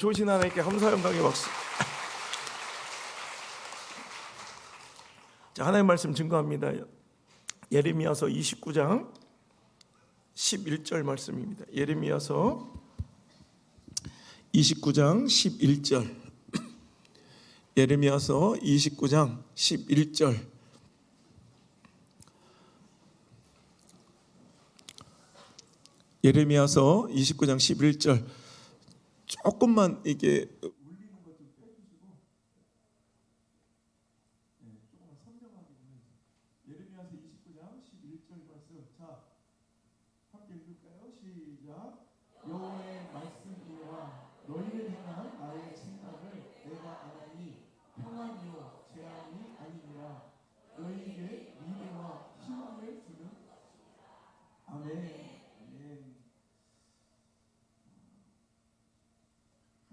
좋으신 하나님께 감사 영광의 박수. 자, 하나님의 말씀 증거합니다. 예레미야서 29장 11절 말씀입니다. 예레미야서 29장 11절. 예레미야서 29장 11절. 예레미야서 29장 11절. 조금만 이게 울리는 것 좀 빼주시고, 조금만 선명하게 보내주세요. 예레미야서 29장 11절 말씀. 자, 함께 읽을까요? 시작. 여호와의 말씀이라 너희를 향한 나의 생각을 내가 아나니 평안이요 재앙이 아니니라. 너희에게 미래와 희망을 주는. 아멘.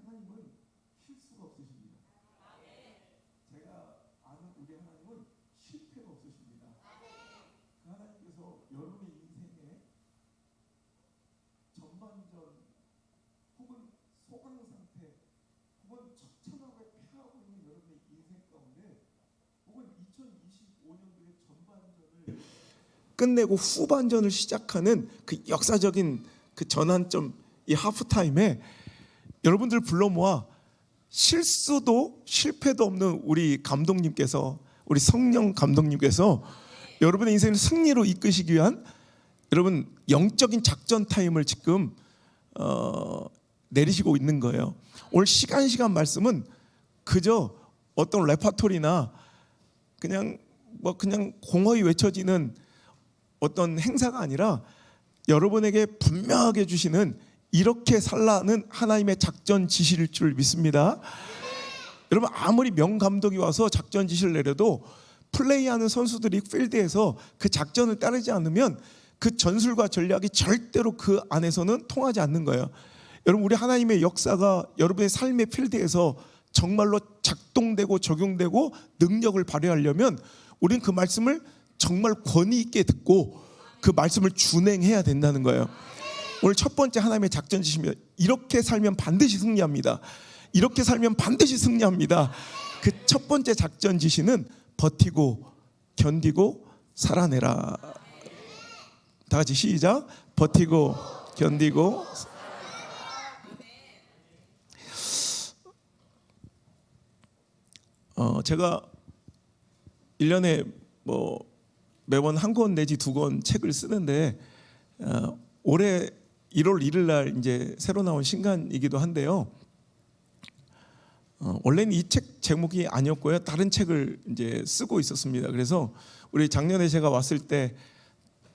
하나님은 실수가 없으십니다. 제가 아는 우리 하나님은 실패가 없으십니다. 그 하나님께서 여러분의 인생에 전반전 혹은 소강 상태 혹은 처참하게 패하고 있는 여러분의 인생 가운데 혹은 2025년도의 전반전을 끝내고 후반전을 시작하는 그 역사적인 그 전환점, 이 하프타임에 여러분들 불러 모아 실수도 실패도 없는 우리 감독님께서, 우리 성령 감독님께서 여러분의 인생을 승리로 이끄시기 위한 여러분 영적인 작전 타임을 지금 내리시고 있는 거예요. 오늘 시간 말씀은 그저 어떤 레파토리나 그냥 공허히 외쳐지는 어떤 행사가 아니라 여러분에게 분명하게 주시는 이렇게 살라는 하나님의 작전 지시일 줄 믿습니다. 여러분 아무리 명감독이 와서 작전 지시를 내려도 플레이하는 선수들이 필드에서 그 작전을 따르지 않으면 그 전술과 전략이 절대로 그 안에서는 통하지 않는 거예요. 여러분 우리 하나님의 역사가 여러분의 삶의 필드에서 정말로 작동되고 적용되고 능력을 발휘하려면 우리는 그 말씀을 정말 권위 있게 듣고 그 말씀을 준행해야 된다는 거예요. 오늘 첫 번째 하나님의 작전 지시입니다. 이렇게 살면 반드시 승리합니다. 이렇게 살면 반드시 승리합니다. 그 첫 번째 작전 지시는 버티고 견디고 살아내라. 다 같이 시작. 버티고 견디고. 제가 1년에 매번 한 권 내지 두 권 책을 쓰는데 올해 1월 1일 날 이제 새로 나온 신간이기도 한데요. 원래는 이 책 제목이 아니었고요. 다른 책을 이제 쓰고 있었습니다. 그래서 우리 작년에 제가 왔을 때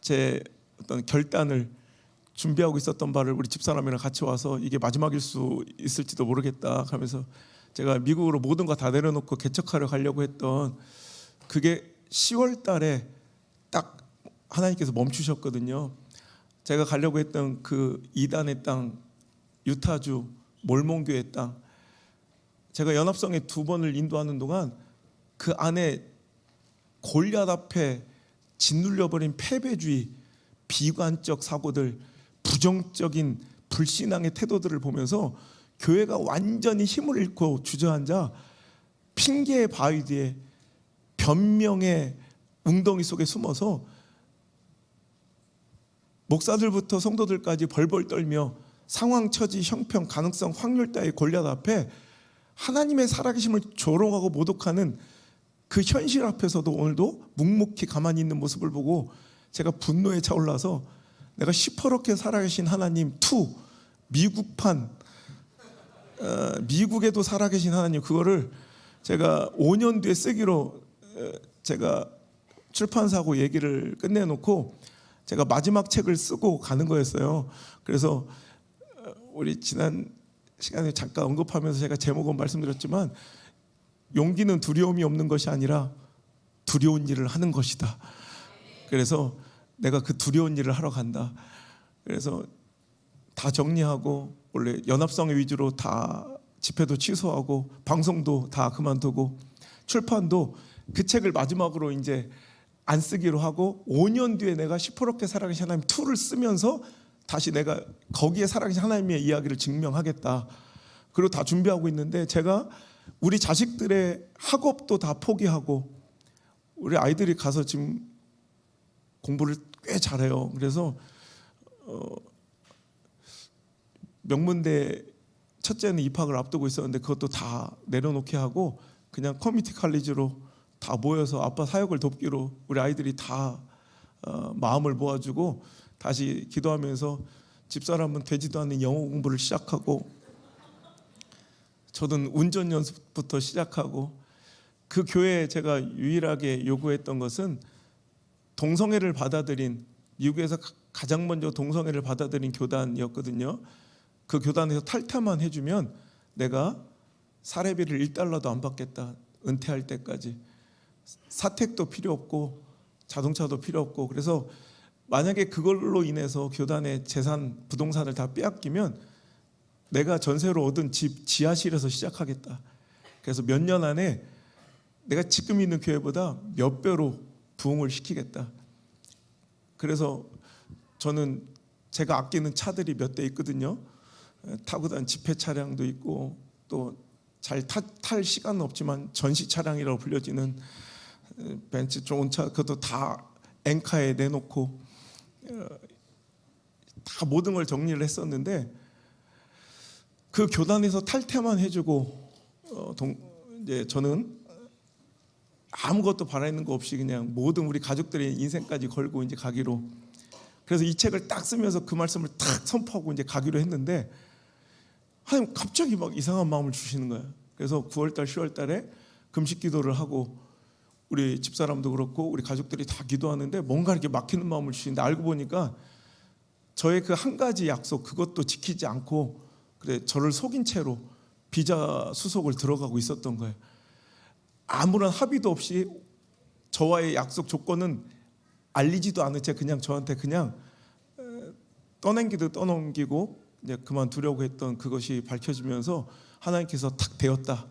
제 어떤 결단을 준비하고 있었던 바를 우리 집사람이랑 같이 와서 이게 마지막일 수 있을지도 모르겠다 하면서 제가 미국으로 모든 거 다 내려놓고 개척하러 가려고 했던 그게 10월 달에 딱 하나님께서 멈추셨거든요. 제가 가려고 했던 그 이단의 땅, 유타주 몰몬교의 땅, 제가 연합성에 2번을 인도하는 동안 그 안에 골리앗 앞에 짓눌려버린 패배주의, 비관적 사고들, 부정적인 불신앙의 태도들을 보면서 교회가 완전히 힘을 잃고 주저앉아 핑계의 바위 뒤에 변명의 웅덩이 속에 숨어서 목사들부터 성도들까지 벌벌 떨며 상황, 처지, 형평, 가능성, 확률 따위 골리앗 앞에 하나님의 살아계심을 조롱하고 모독하는 그 현실 앞에서도 오늘도 묵묵히 가만히 있는 모습을 보고 제가 분노에 차올라서 내가 시퍼렇게 살아계신 하나님 2 미국판, 미국에도 살아계신 하나님, 그거를 제가 5년 뒤에 쓰기로 제가 출판사하고 얘기를 끝내놓고 제가 마지막 책을 쓰고 가는 거였어요. 그래서 우리 지난 시간에 잠깐 언급하면서 제가 제목은 말씀드렸지만 용기는 두려움이 없는 것이 아니라 두려운 일을 하는 것이다. 그래서 내가 그 두려운 일을 하러 간다. 그래서 다 정리하고 원래 연합성 위주로 다 집회도 취소하고 방송도 다 그만두고 출판도 그 책을 마지막으로 이제 안 쓰기로 하고 5년 뒤에 내가 시퍼렇게 살아계신 하나님 2를 쓰면서 다시 내가 거기에 살아계신 하나님의 이야기를 증명하겠다. 그리고 다 준비하고 있는데 제가 우리 자식들의 학업도 다 포기하고 우리 아이들이 가서 지금 공부를 꽤 잘해요. 그래서 명문대 첫째는 입학을 앞두고 있었는데 그것도 다 내려놓게 하고 그냥 커뮤니티 칼리지로 다 모여서 아빠 사역을 돕기로 우리 아이들이 다 마음을 모아주고 다시 기도하면서 집사람은 되지도 않는 영어 공부를 시작하고 저는 운전 연습부터 시작하고 그 교회에 제가 유일하게 요구했던 것은 동성애를 받아들인 미국에서 가장 먼저 동성애를 받아들인 교단이었거든요. 그 교단에서 탈퇴만 해주면 내가 사례비를 $1도 안 받겠다. 은퇴할 때까지. 사택도 필요 없고 자동차도 필요 없고 그래서 만약에 그걸로 인해서 교단의 재산, 부동산을 다 빼앗기면 내가 전세로 얻은 집 지하실에서 시작하겠다. 그래서 몇 년 안에 내가 지금 있는 교회보다 몇 배로 부흥을 시키겠다. 그래서 저는 제가 아끼는 차들이 몇 대 있거든요. 타고 다니는 집회 차량도 있고 또 잘 탈 시간은 없지만 전시 차량이라고 불려지는 벤츠 좋은 차 그것도 다 엔카에 내놓고 다 모든 걸 정리를 했었는데 그 교단에서 탈퇴만 해주고 이제 저는 아무것도 바라는 거 없이 그냥 모든 우리 가족들의 인생까지 걸고 이제 가기로 그래서 이 책을 딱 쓰면서 그 말씀을 딱 선포하고 이제 가기로 했는데 하나님 갑자기 막 이상한 마음을 주시는 거예요. 그래서 9월달, 10월달에 금식 기도를 하고 우리 집사람도 그렇고 우리 가족들이 다 기도하는데 뭔가 이렇게 막히는 마음을 주시는데 알고 보니까 저의 그 한 가지 약속 그것도 지키지 않고 그래 저를 속인 채로 비자 수속을 들어가고 있었던 거예요. 아무런 합의도 없이 저와의 약속 조건은 알리지도 않은 채 그냥 저한테 그냥 떠넘기듯 떠넘기고 이제 그만두려고 했던 그것이 밝혀지면서 하나님께서 탁 되었다.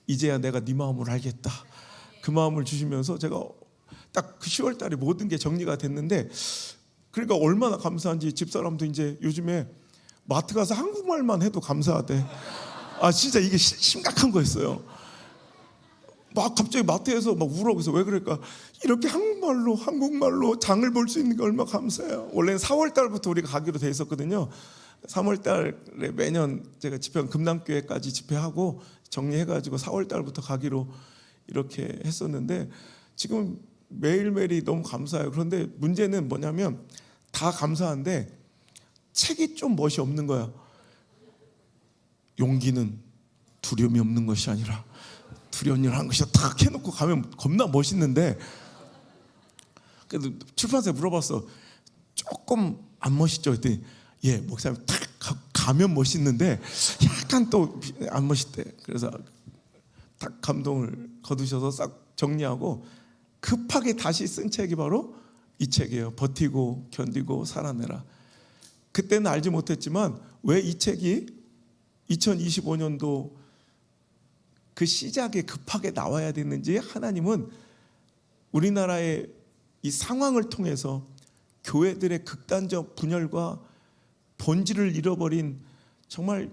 이제야 내가 네 마음을 알겠다. 그 마음을 주시면서 제가 딱 그 10월 달에 모든 게 정리가 됐는데 그러니까 얼마나 감사한지 집사람도 이제 요즘에 마트 가서 한국말만 해도 감사하대. 아 진짜 이게 심각한 거였어요. 막 갑자기 마트에서 막 울어. 그래서 왜 그럴까? 이렇게 한국말로 장을 볼 수 있는 게 얼마나 감사해요. 원래는 4월 달부터 우리가 가기로 돼 있었거든요. 3월 달에 매년 제가 집회원 금남교회까지 집회하고 정리해가지고 4월 달부터 가기로 이렇게 했었는데 지금 매일매일이 너무 감사해요. 그런데 문제는 뭐냐면 다 감사한데 책이 좀 멋이 없는 거야. 용기는 두려움이 없는 것이 아니라 두려운 일을 하는 것이다. 탁 해놓고 가면 겁나 멋있는데 그래도 출판사에 물어봤어. 조금 안 멋있죠? 그랬더니 예 목사님 탁 가면 멋있는데 약간 또 안 멋있대. 그래서 딱 감동을 거두셔서 싹 정리하고 급하게 다시 쓴 책이 바로 이 책이에요. 버티고 견디고 살아내라. 그때는 알지 못했지만 왜 이 책이 2025년도 그 시작에 급하게 나와야 됐는지 하나님은 우리나라의 이 상황을 통해서 교회들의 극단적 분열과 본질을 잃어버린 정말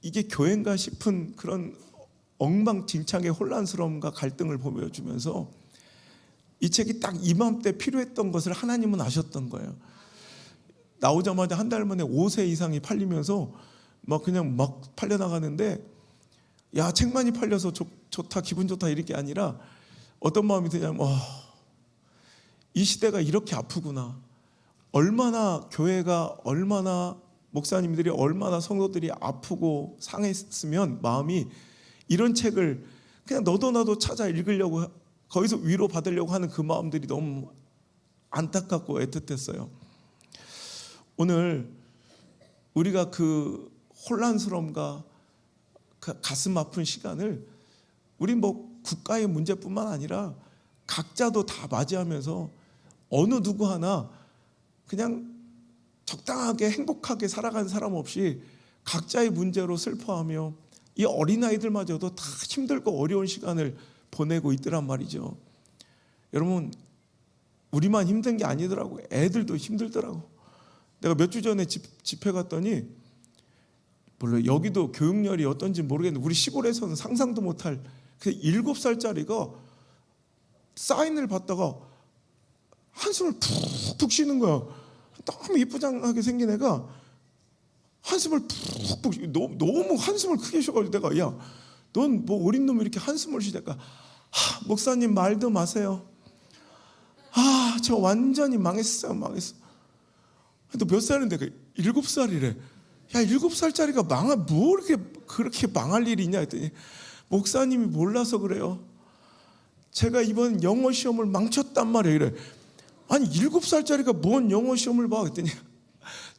이게 교회인가 싶은 그런 엉망진창의 혼란스러움과 갈등을 보여주면서 이 책이 딱 이맘때 필요했던 것을 하나님은 아셨던 거예요. 나오자마자 한 달 만에 5세 이상이 팔리면서 막 그냥 막 팔려나가는데 야 책 많이 팔려서 좋다 기분 좋다 이렇게 아니라 어떤 마음이 드냐면 이 시대가 이렇게 아프구나. 얼마나 교회가 얼마나 목사님들이 얼마나 성도들이 아프고 상했으면 마음이 이런 책을 그냥 너도 나도 찾아 읽으려고 거기서 위로 받으려고 하는 그 마음들이 너무 안타깝고 애틋했어요. 오늘 우리가 그 혼란스러움과 그 가슴 아픈 시간을 우리 뭐 국가의 문제뿐만 아니라 각자도 다 맞이하면서 어느 누구 하나 그냥 적당하게 행복하게 살아가는 사람 없이 각자의 문제로 슬퍼하며 이 어린아이들마저도 다 힘들고 어려운 시간을 보내고 있더란 말이죠. 여러분 우리만 힘든 게 아니더라고요. 애들도 힘들더라고. 내가 몇 주 전에 집회 갔더니 물론 여기도 교육열이 어떤지 모르겠는데 우리 시골에서는 상상도 못할 그 7살짜리가 사인을 받다가 한숨을 푹푹 쉬는 거야. 너무 이쁘장하게 생긴 애가 한숨을 푹푹 너무 한숨을 크게 쉬어가지고 내가 야, 넌 뭐 어린 놈이 이렇게 한숨을 쉬니까 목사님 말도 마세요. 저 완전히 망했어요. 너 몇 살인데? 7살이래. 야, 7살짜리가 뭐 그렇게 망할 일이 있냐 했더니 목사님이 몰라서 그래요. 제가 이번 영어 시험을 망쳤단 말이에요. 이래. 아니 7살짜리가 뭔 영어 시험을 봐? 그랬더니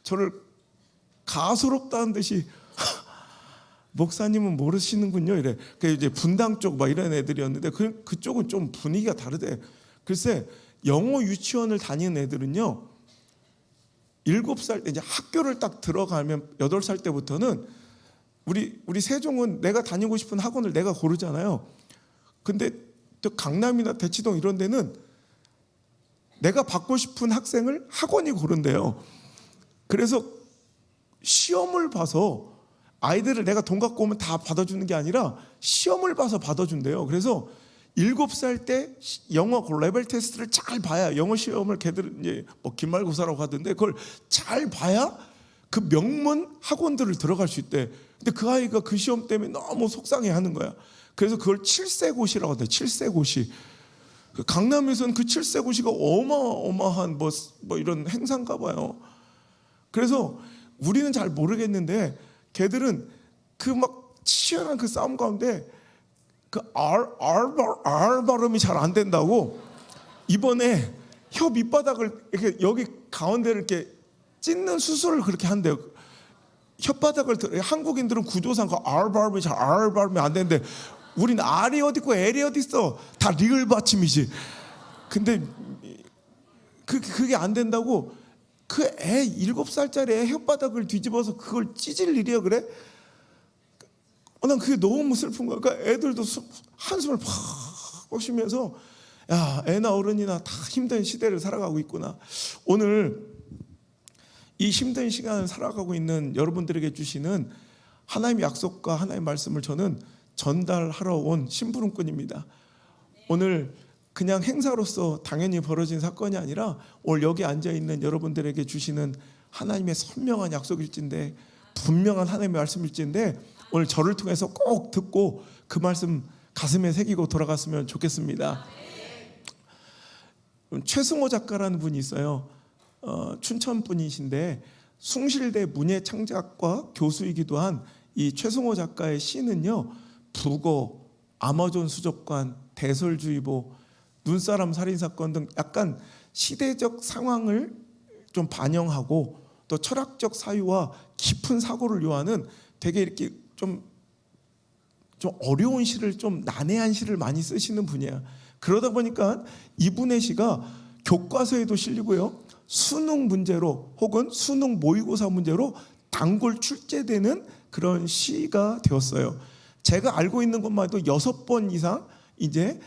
저를 가소롭다는 듯이 목사님은 모르시는군요. 이래. 그 이제 분당 쪽 막 이런 애들이었는데 그쪽은 좀 분위기가 다르대. 글쎄 영어 유치원을 다니는 애들은요 7살 때 이제 학교를 딱 들어가면 8살 때부터는 우리 세종은 내가 다니고 싶은 학원을 내가 고르잖아요. 근데 또 강남이나 대치동 이런 데는 내가 받고 싶은 학생을 학원이 고른대요. 그래서 시험을 봐서 아이들을 내가 돈 갖고 오면 다 받아주는 게 아니라 시험을 봐서 받아준대요. 그래서 7살 때 영어 레벨 테스트를 잘 봐야 영어 시험을 걔들은 이제 뭐 기말고사라고 하던데 그걸 잘 봐야 그 명문 학원들을 들어갈 수 있대. 근데 그 아이가 그 시험 때문에 너무 속상해하는 거야. 그래서 그걸 7세고시라고 하대. 7세고시. 강남에서는 그 7세고시가 어마어마한 뭐 이런 행사인가 봐요. 그래서 우리는 잘 모르겠는데 걔들은 그 막 치열한 그 싸움 가운데 그 R 발음이 잘 안 된다고 이번에 혀 밑바닥을 이렇게 여기 가운데를 이렇게 찢는 수술을 그렇게 한대요. 혓바닥을 한국인들은 구조상 그 R 발음이 안 되는데 우리는 R이 어디 있고 L이 어디 있어? 다 리을 받침이지. 근데 그게 안 된다고 그 애 7살짜리 애 혓바닥을 뒤집어서 그걸 찢을 일이야 그래? 난 그게 너무 슬픈 거야. 그러니까 애들도 한숨을 팍 쉬면서 야, 애나 어른이나 다 힘든 시대를 살아가고 있구나. 오늘 이 힘든 시간을 살아가고 있는 여러분들에게 주시는 하나님의 약속과 하나님의 말씀을 저는 전달하러 온 심부름꾼입니다. 오늘 그냥 행사로서 당연히 벌어진 사건이 아니라 오늘 여기 앉아있는 여러분들에게 주시는 하나님의 선명한 약속일진데 분명한 하나님의 말씀일진데 오늘 저를 통해서 꼭 듣고 그 말씀 가슴에 새기고 돌아갔으면 좋겠습니다. 최승호 작가라는 분이 있어요. 춘천 분이신데 숭실대 문예창작과 교수이기도 한 이 최승호 작가의 시는요 북어, 아마존 수족관, 대설주의보, 눈사람 살인사건 등 약간 시대적 상황을 좀 반영하고 또 철학적 사유와 깊은 사고를 요하는 되게 이렇게 좀 어려운 시를 좀 난해한 시를 많이 쓰시는 분이에요. 그러다 보니까 이분의 시가 교과서에도 실리고요. 수능 문제로 혹은 수능 모의고사 문제로 단골 출제되는 그런 시가 되었어요. 제가 알고 있는 것만 해도 6번 이상 이제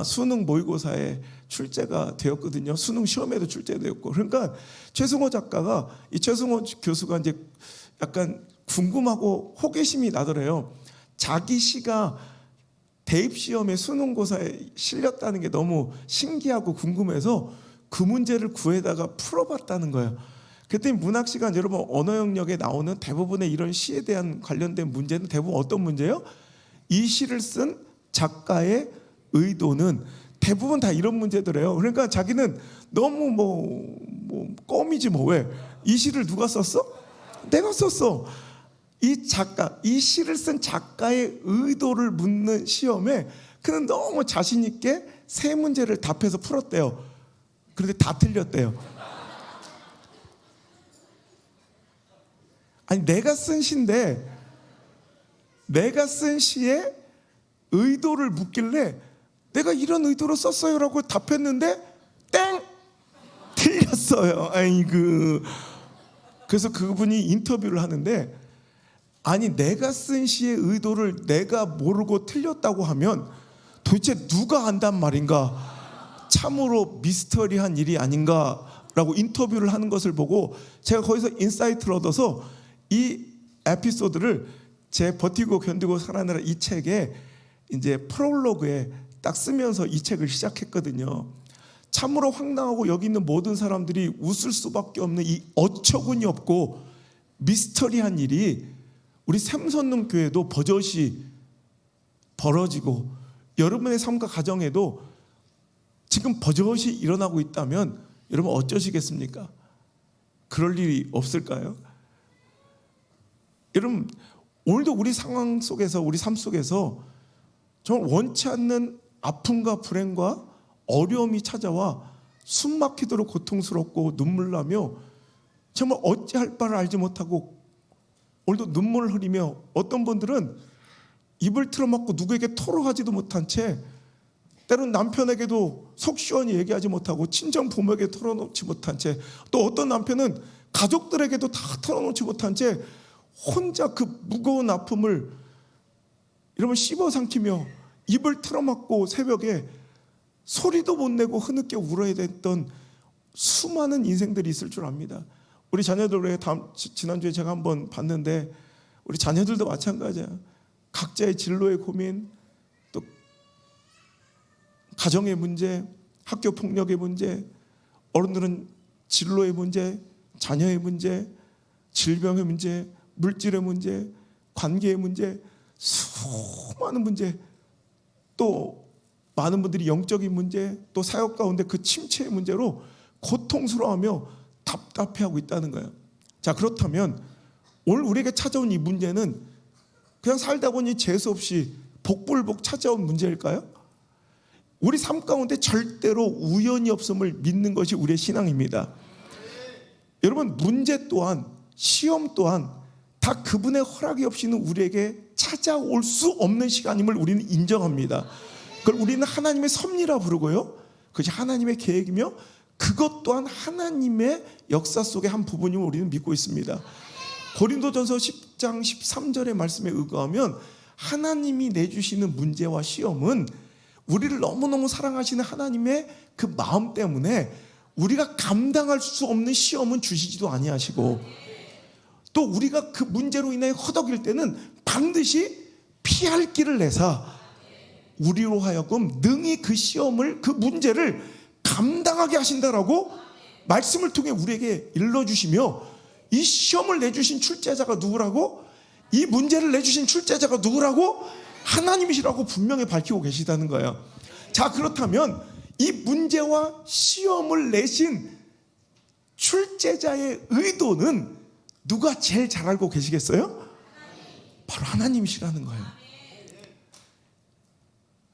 수능 모의고사에 출제가 되었거든요. 수능 시험에도 출제되었고. 그러니까 최승호 작가가 이 최승호 교수가 이제 약간 궁금하고 호기심이 나더래요. 자기 시가 대입 시험에 수능고사에 실렸다는 게 너무 신기하고 궁금해서 그 문제를 구해다가 풀어봤다는 거예요. 그랬더니 문학 시간 여러분 언어 영역에 나오는 대부분의 이런 시에 대한 관련된 문제는 대부분 어떤 문제예요? 이 시를 쓴 작가의 의도는 대부분 다 이런 문제더래요. 그러니까 자기는 너무 뭐 껌이지 뭐 왜? 이 시를 누가 썼어? 내가 썼어. 이 작가, 이 시를 쓴 작가의 의도를 묻는 시험에 그는 너무 자신 있게 세 문제를 답해서 풀었대요. 그런데 다 틀렸대요. 아니 내가 쓴 시인데 내가 쓴 시에 의도를 묻길래 내가 이런 의도로 썼어요라고 답했는데 땡! 틀렸어요. 아이고. 그래서 그분이 인터뷰를 하는데 아니 내가 쓴 시의 의도를 내가 모르고 틀렸다고 하면 도대체 누가 안단 말인가? 참으로 미스터리한 일이 아닌가라고 인터뷰를 하는 것을 보고 제가 거기서 인사이트를 얻어서 이 에피소드를 제 버티고 견디고 살아내라 이 책에 이제 프롤로그에 딱 쓰면서 이 책을 시작했거든요. 참으로 황당하고 여기 있는 모든 사람들이 웃을 수밖에 없는 이 어처구니 없고 미스터리한 일이 우리 샘선릉 교회도 버젓이 벌어지고 여러분의 삶과 가정에도 지금 버젓이 일어나고 있다면 여러분 어쩌시겠습니까? 그럴 일이 없을까요? 여러분 오늘도 우리 상황 속에서 우리 삶 속에서 정말 원치 않는 아픔과 불행과 어려움이 찾아와 숨막히도록 고통스럽고 눈물 나며 정말 어찌할 바를 알지 못하고 오늘도 눈물을 흘리며 어떤 분들은 입을 틀어막고 누구에게 토로하지도 못한 채 때로는 남편에게도 속 시원히 얘기하지 못하고 친정 부모에게 털어놓지 못한 채 또 어떤 남편은 가족들에게도 다 털어놓지 못한 채 혼자 그 무거운 아픔을 여러분 씹어삼키며 입을 틀어막고 새벽에 소리도 못 내고 흐느껴 울어야 됐던 수많은 인생들이 있을 줄 압니다. 우리 자녀들 지난주에 제가 한번 봤는데 우리 자녀들도 마찬가지야. 각자의 진로의 고민, 또 가정의 문제, 학교 폭력의 문제, 어른들은 진로의 문제, 자녀의 문제, 질병의 문제, 물질의 문제, 관계의 문제, 수많은 문제, 또 많은 분들이 영적인 문제, 또 사역 가운데 그 침체의 문제로 고통스러워하며 답답해하고 있다는 거예요. 자, 그렇다면 오늘 우리에게 찾아온 이 문제는 그냥 살다 보니 재수없이 복불복 찾아온 문제일까요? 우리 삶 가운데 절대로 우연이 없음을 믿는 것이 우리의 신앙입니다. 여러분 문제 또한 시험 또한 다 그분의 허락이 없이는 우리에게 찾아올 수 없는 시간임을 우리는 인정합니다. 그걸 우리는 하나님의 섭리라 부르고요. 그것이 하나님의 계획이며 그것 또한 하나님의 역사 속의 한 부분임을 우리는 믿고 있습니다. 고린도전서 10장 13절의 말씀에 의거하면 하나님이 내주시는 문제와 시험은 우리를 너무너무 사랑하시는 하나님의 그 마음 때문에 우리가 감당할 수 없는 시험은 주시지도 아니하시고 또 우리가 그 문제로 인해 허덕일 때는 반드시 피할 길을 내사 우리로 하여금 능히 그 시험을 그 문제를 감당하게 하신다라고 말씀을 통해 우리에게 일러주시며 이 시험을 내주신 출제자가 누구라고? 이 문제를 내주신 출제자가 누구라고? 하나님이시라고 분명히 밝히고 계시다는 거예요. 자, 그렇다면 이 문제와 시험을 내신 출제자의 의도는 누가 제일 잘 알고 계시겠어요? 바로 하나님이시라는 거예요.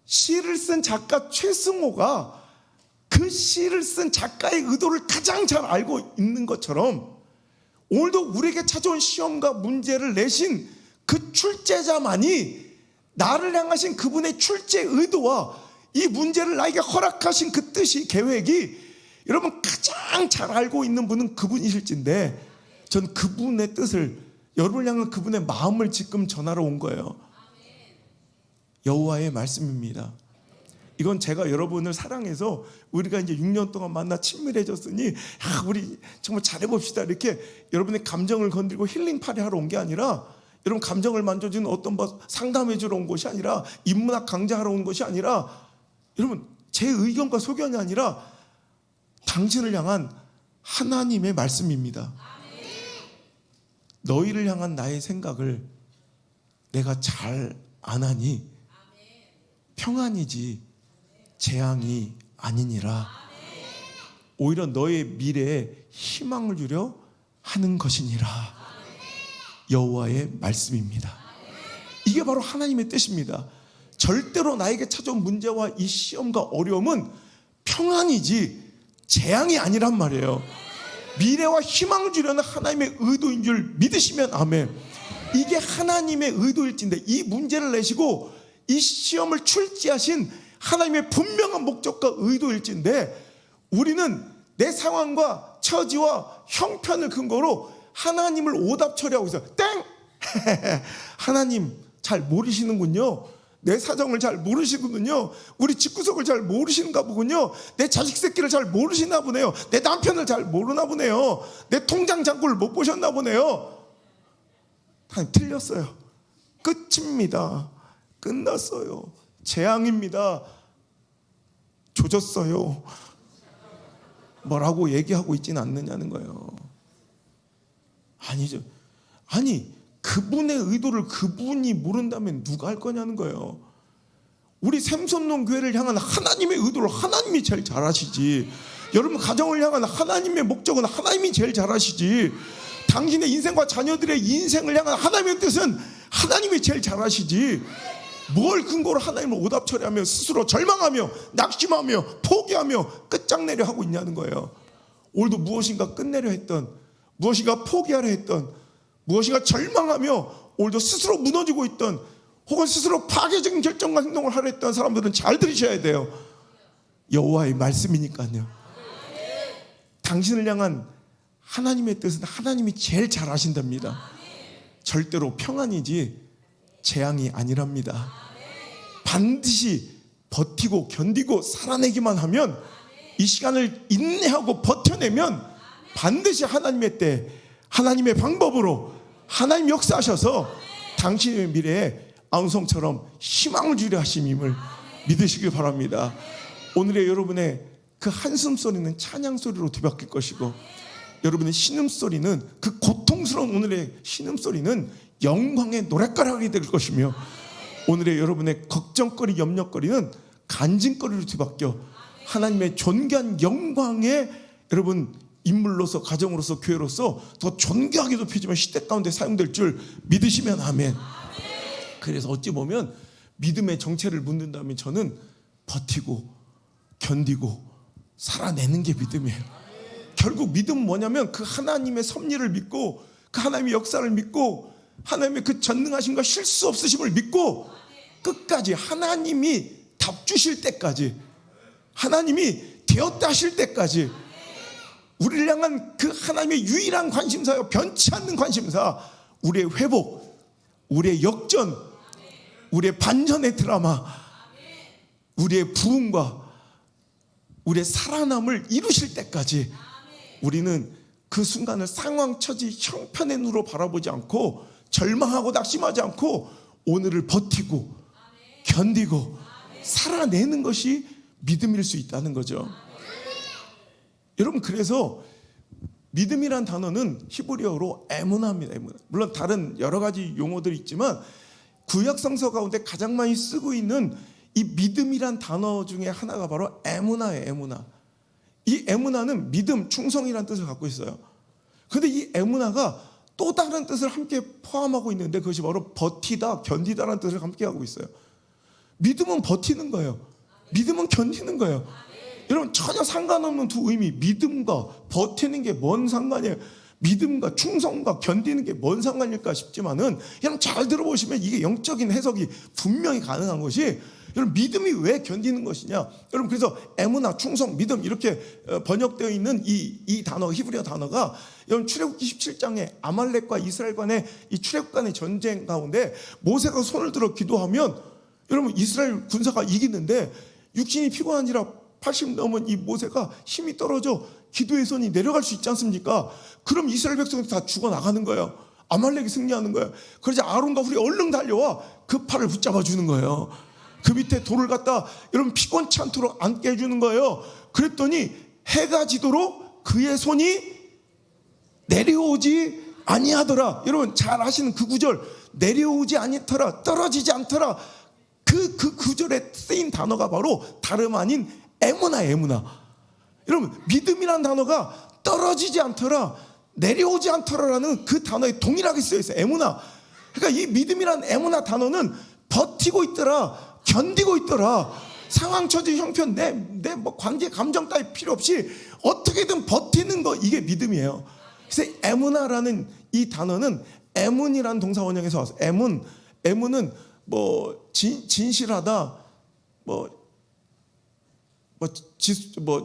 시를 쓴 작가 최승호가 그 시를 쓴 작가의 의도를 가장 잘 알고 있는 것처럼 오늘도 우리에게 찾아온 시험과 문제를 내신 그 출제자만이 나를 향하신 그분의 출제 의도와 이 문제를 나에게 허락하신 그 뜻이 계획이 여러분 가장 잘 알고 있는 분은 그분이실진데 전 그분의 뜻을 여러분을 향한 그분의 마음을 지금 전하러 온 거예요. 여호와의 말씀입니다. 이건 제가 여러분을 사랑해서 우리가 이제 6년 동안 만나 친밀해졌으니 우리 정말 잘해봅시다 이렇게 여러분의 감정을 건드리고 힐링파리 하러 온 게 아니라 여러분 감정을 만져주는 어떤 상담해 주러 온 것이 아니라 인문학 강좌하러 온 것이 아니라 여러분 제 의견과 소견이 아니라 당신을 향한 하나님의 말씀입니다. 너희를 향한 나의 생각을 내가 잘 안 하니 평안이지 재앙이 아니니라. 오히려 너의 미래에 희망을 주려 하는 것이니라. 여호와의 말씀입니다. 이게 바로 하나님의 뜻입니다. 절대로 나에게 찾아온 문제와 이 시험과 어려움은 평안이지 재앙이 아니란 말이에요. 미래와 희망을 주려는 하나님의 의도인 줄 믿으시면 아멘. 이게 하나님의 의도일진데 이 문제를 내시고 이 시험을 출제하신 하나님의 분명한 목적과 의도일진데 우리는 내 상황과 처지와 형편을 근거로 하나님을 오답 처리하고 있어요. 땡! 하나님 잘 모르시는군요. 내 사정을 잘 모르시는군요. 우리 집구석을 잘 모르시는가 보군요. 내 자식 새끼를 잘 모르시나 보네요. 내 남편을 잘 모르나 보네요. 내 통장 잔고를 못 보셨나 보네요. 하나님 틀렸어요. 끝입니다. 끝났어요. 재앙입니다. 조졌어요. 뭐라고 얘기하고 있지는 않느냐는 거예요. 아니죠. 아니, 그분의 의도를 그분이 모른다면 누가 할 거냐는 거예요. 우리 샘손농 교회를 향한 하나님의 의도를 하나님이 제일 잘 아시지. 여러분 가정을 향한 하나님의 목적은 하나님이 제일 잘 아시지. 당신의 인생과 자녀들의 인생을 향한 하나님의 뜻은 하나님이 제일 잘 아시지. 뭘 근거로 하나님을 오답 처리하며 스스로 절망하며 낙심하며 포기하며 끝장내려 하고 있냐는 거예요. 오늘도 무엇인가 끝내려 했던, 무엇인가 포기하려 했던, 무엇인가 절망하며 오늘도 스스로 무너지고 있던, 혹은 스스로 파괴적인 결정과 행동을 하려 했던 사람들은 잘 들으셔야 돼요. 여호와의 말씀이니까요. 당신을 향한 하나님의 뜻은 하나님이 제일 잘 아신답니다. 절대로 평안이지 재앙이 아니랍니다. 반드시 버티고 견디고 살아내기만 하면, 이 시간을 인내하고 버텨내면 반드시 하나님의 때, 하나님의 방법으로 하나님 역사하셔서 당신의 미래에 아우성처럼 희망을 주려 하심임을 믿으시길 바랍니다. 오늘의 여러분의 그 한숨 소리는 찬양 소리로 뒤바뀔 것이고, 여러분의 신음 소리는, 그 고통스러운 오늘의 신음 소리는 영광의 노랫가락이 될 것이며, 오늘의 여러분의 걱정거리, 염려거리는 간증거리로 뒤바뀌어 하나님의 존귀한 영광의 여러분 인물로서, 가정으로서, 교회로서 더 존귀하게 높여지면 시대 가운데 사용될 줄 믿으시면 아멘. 그래서 어찌 보면 믿음의 정체를 묻는다면 저는 버티고 견디고 살아내는 게 믿음이에요. 결국 믿음은 뭐냐면 그 하나님의 섭리를 믿고, 그 하나님의 역사를 믿고, 하나님의 그 전능하심과 실수 없으심을 믿고, 끝까지 하나님이 답 주실 때까지, 하나님이 되었다 하실 때까지, 우리를 향한 그 하나님의 유일한 관심사요, 변치 않는 관심사, 우리의 회복, 우리의 역전, 우리의 반전의 드라마, 우리의 부흥과 우리의 살아남을 이루실 때까지 우리는 그 순간을 상황, 처지, 형편의 눈으로 바라보지 않고, 절망하고 낙심하지 않고 오늘을 버티고 견디고 살아내는 것이 믿음일 수 있다는 거죠. 여러분, 그래서 믿음이란 단어는 히브리어로 에무나입니다. 에무나. 물론 다른 여러 가지 용어들이 있지만 구약 성서 가운데 가장 많이 쓰고 있는 이 믿음이란 단어 중에 하나가 바로 에무나예요. 에무나. 이 에무나는 믿음, 충성이라는 뜻을 갖고 있어요. 그런데 이 에무나가 또 다른 뜻을 함께 포함하고 있는데, 그것이 바로 버티다, 견디다라는 뜻을 함께 하고 있어요. 믿음은 버티는 거예요. 믿음은 견디는 거예요. 여러분, 전혀 상관없는 두 의미, 믿음과 버티는 게 뭔 상관이에요? 믿음과 충성과 견디는 게 뭔 상관일까 싶지만은, 여러분 잘 들어보시면 이게 영적인 해석이 분명히 가능한 것이, 여러분 믿음이 왜 견디는 것이냐? 여러분, 그래서 에무나, 충성, 믿음 이렇게 번역되어 있는 이 단어, 히브리어 단어가, 여러분 출애굽기 17장에 아말렉과 이스라엘 간의 이 출애굽 간의 전쟁 가운데 모세가 손을 들어 기도하면 여러분 이스라엘 군사가 이기는데, 육신이 피곤한지라 80 넘은 이 모세가 힘이 떨어져 기도의 손이 내려갈 수 있지 않습니까? 그럼 이스라엘 백성이 다 죽어나가는 거예요. 아말렉이 승리하는 거예요. 그러자 아론과 훌이 얼른 달려와 그 팔을 붙잡아 주는 거예요. 그 밑에 돌을 갖다 여러분 피곤치 않도록 앉게 해주는 거예요. 그랬더니 해가 지도록 그의 손이 내려오지 아니하더라. 여러분 잘 아시는 그 구절, 내려오지 아니더라, 떨어지지 않더라. 그 구절에 쓰인 단어가 바로 다름 아닌 에무나예요. 에무나. 여러분 믿음이라는 단어가 떨어지지 않더라, 내려오지 않더라라는 그 단어에 동일하게 쓰여 있어요. 에무나. 그러니까 이 믿음이라는 에무나 단어는 버티고 있더라, 견디고 있더라. 상황, 처지, 형편, 내 뭐 관계, 감정 따위 필요 없이 어떻게든 버티는 거, 이게 믿음이에요. 그래서 에무나라는 이 단어는 에문이라는 동사 원형에서 와서, 에문은 뭐 진실하다,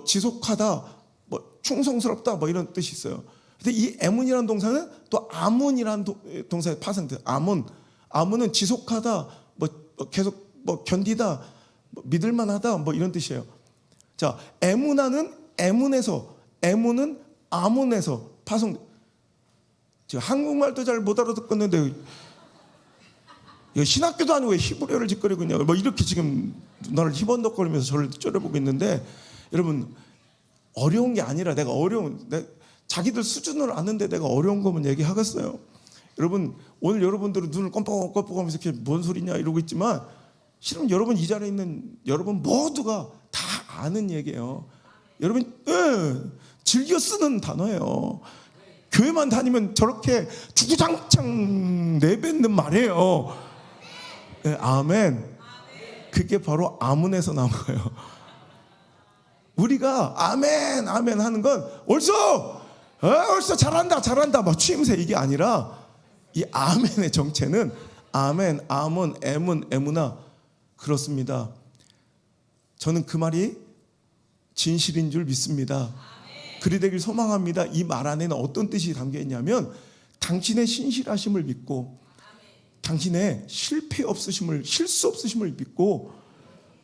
지속하다, 뭐 충성스럽다, 뭐 이런 뜻이 있어요. 근데 이 에문이라는 동사는 또 아문이라는 동사의 파생돼요. 아문은 지속하다, 계속 견디다, 믿을만하다, 뭐 이런 뜻이에요. 자, 에무나는 에문은 아문에서 파생. 저 한국말도 잘 못 알아듣겠는데 이거 신학교도 아니고 왜 히브리어를 짓거리고 있냐, 뭐 이렇게 지금 나를 희번덕거리면서 저를 째려보고 있는데, 여러분 어려운 게 아니라 자기들 수준을 아는데 내가 어려운 거면 얘기하겠어요. 여러분 오늘 여러분들은 눈을 껌뻑껌뻑하면서 이렇게 뭔 소리냐 이러고 있지만, 실은 여러분 이 자리에 있는 여러분 모두가 다 아는 얘기예요. 여러분 즐겨 쓰는 단어예요. 교회만 다니면 저렇게 주구장창 내뱉는 말이에요. 네, 아멘. 그게 바로 아문에서 나온 거예요. 우리가 아멘 아멘 하는 건 얼쏘 잘한다 막 추임새 이게 아니라, 이 아멘의 정체는 아멘, 아문, 에문, 에무나 그렇습니다. 저는 그 말이 진실인 줄 믿습니다. 그리 되길 소망합니다. 이 말 안에는 어떤 뜻이 담겨 있냐면, 당신의 신실하심을 믿고, 당신의 실수 없으심을 믿고,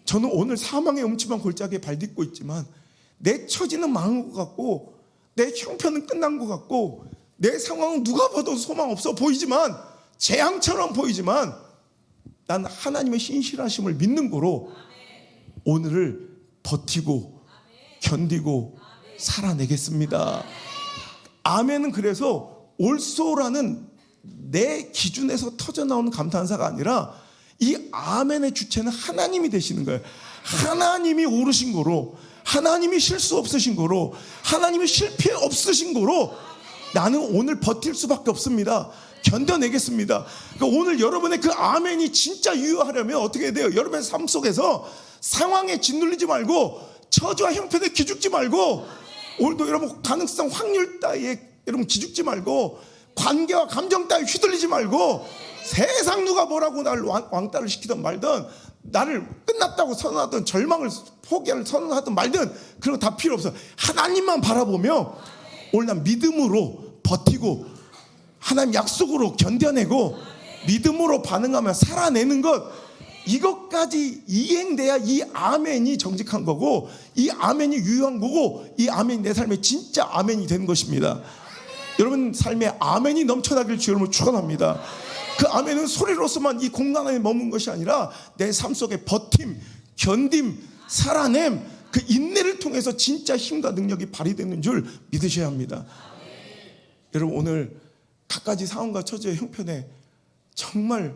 저는 오늘 사망의 음침한 골짜기에 발 딛고 있지만 내 처지는 망한 것 같고, 내 형편은 끝난 것 같고, 내 상황은 누가 봐도 소망 없어 보이지만, 재앙처럼 보이지만, 난 하나님의 신실하심을 믿는 거로 오늘을 버티고 견디고 살아내겠습니다. 아멘은 그래서 올소라는 내 기준에서 터져나오는 감탄사가 아니라, 이 아멘의 주체는 하나님이 되시는 거예요. 하나님이 오르신 거로, 하나님이 실수 없으신 거로, 하나님이 실패 없으신 거로 나는 오늘 버틸 수밖에 없습니다. 견뎌내겠습니다. 그러니까 오늘 여러분의 그 아멘이 진짜 유효하려면 어떻게 해야 돼요? 여러분의 삶 속에서 상황에 짓눌리지 말고, 처지와 형편에 기죽지 말고, 오늘도 여러분 가능성 확률 따위에 여러분 기죽지 말고, 관계와 감정 따위 휘둘리지 말고, 세상 누가 뭐라고 나를 왕따를 시키든 말든, 나를 끝났다고 선언하든 절망을 포기를 선언하든 말든, 그런 거 다 필요 없어. 하나님만 바라보며 오늘 난 믿음으로 버티고, 하나님 약속으로 견뎌내고, 믿음으로 반응하며 살아내는 것, 이것까지 이행돼야 이 아멘이 정직한 거고, 이 아멘이 유효한 거고, 이 아멘이 내 삶의 진짜 아멘이 되는 것입니다. 여러분 삶에 아멘이 넘쳐나길 주 여러분 축원합니다. 그 아멘은 소리로서만 이 공간 안에 머문 것이 아니라 내 삶 속에 버팀, 견딤, 살아냄, 그 인내를 통해서 진짜 힘과 능력이 발휘되는 줄 믿으셔야 합니다. 여러분 오늘 갖가지 상황과 처지의 형편에 정말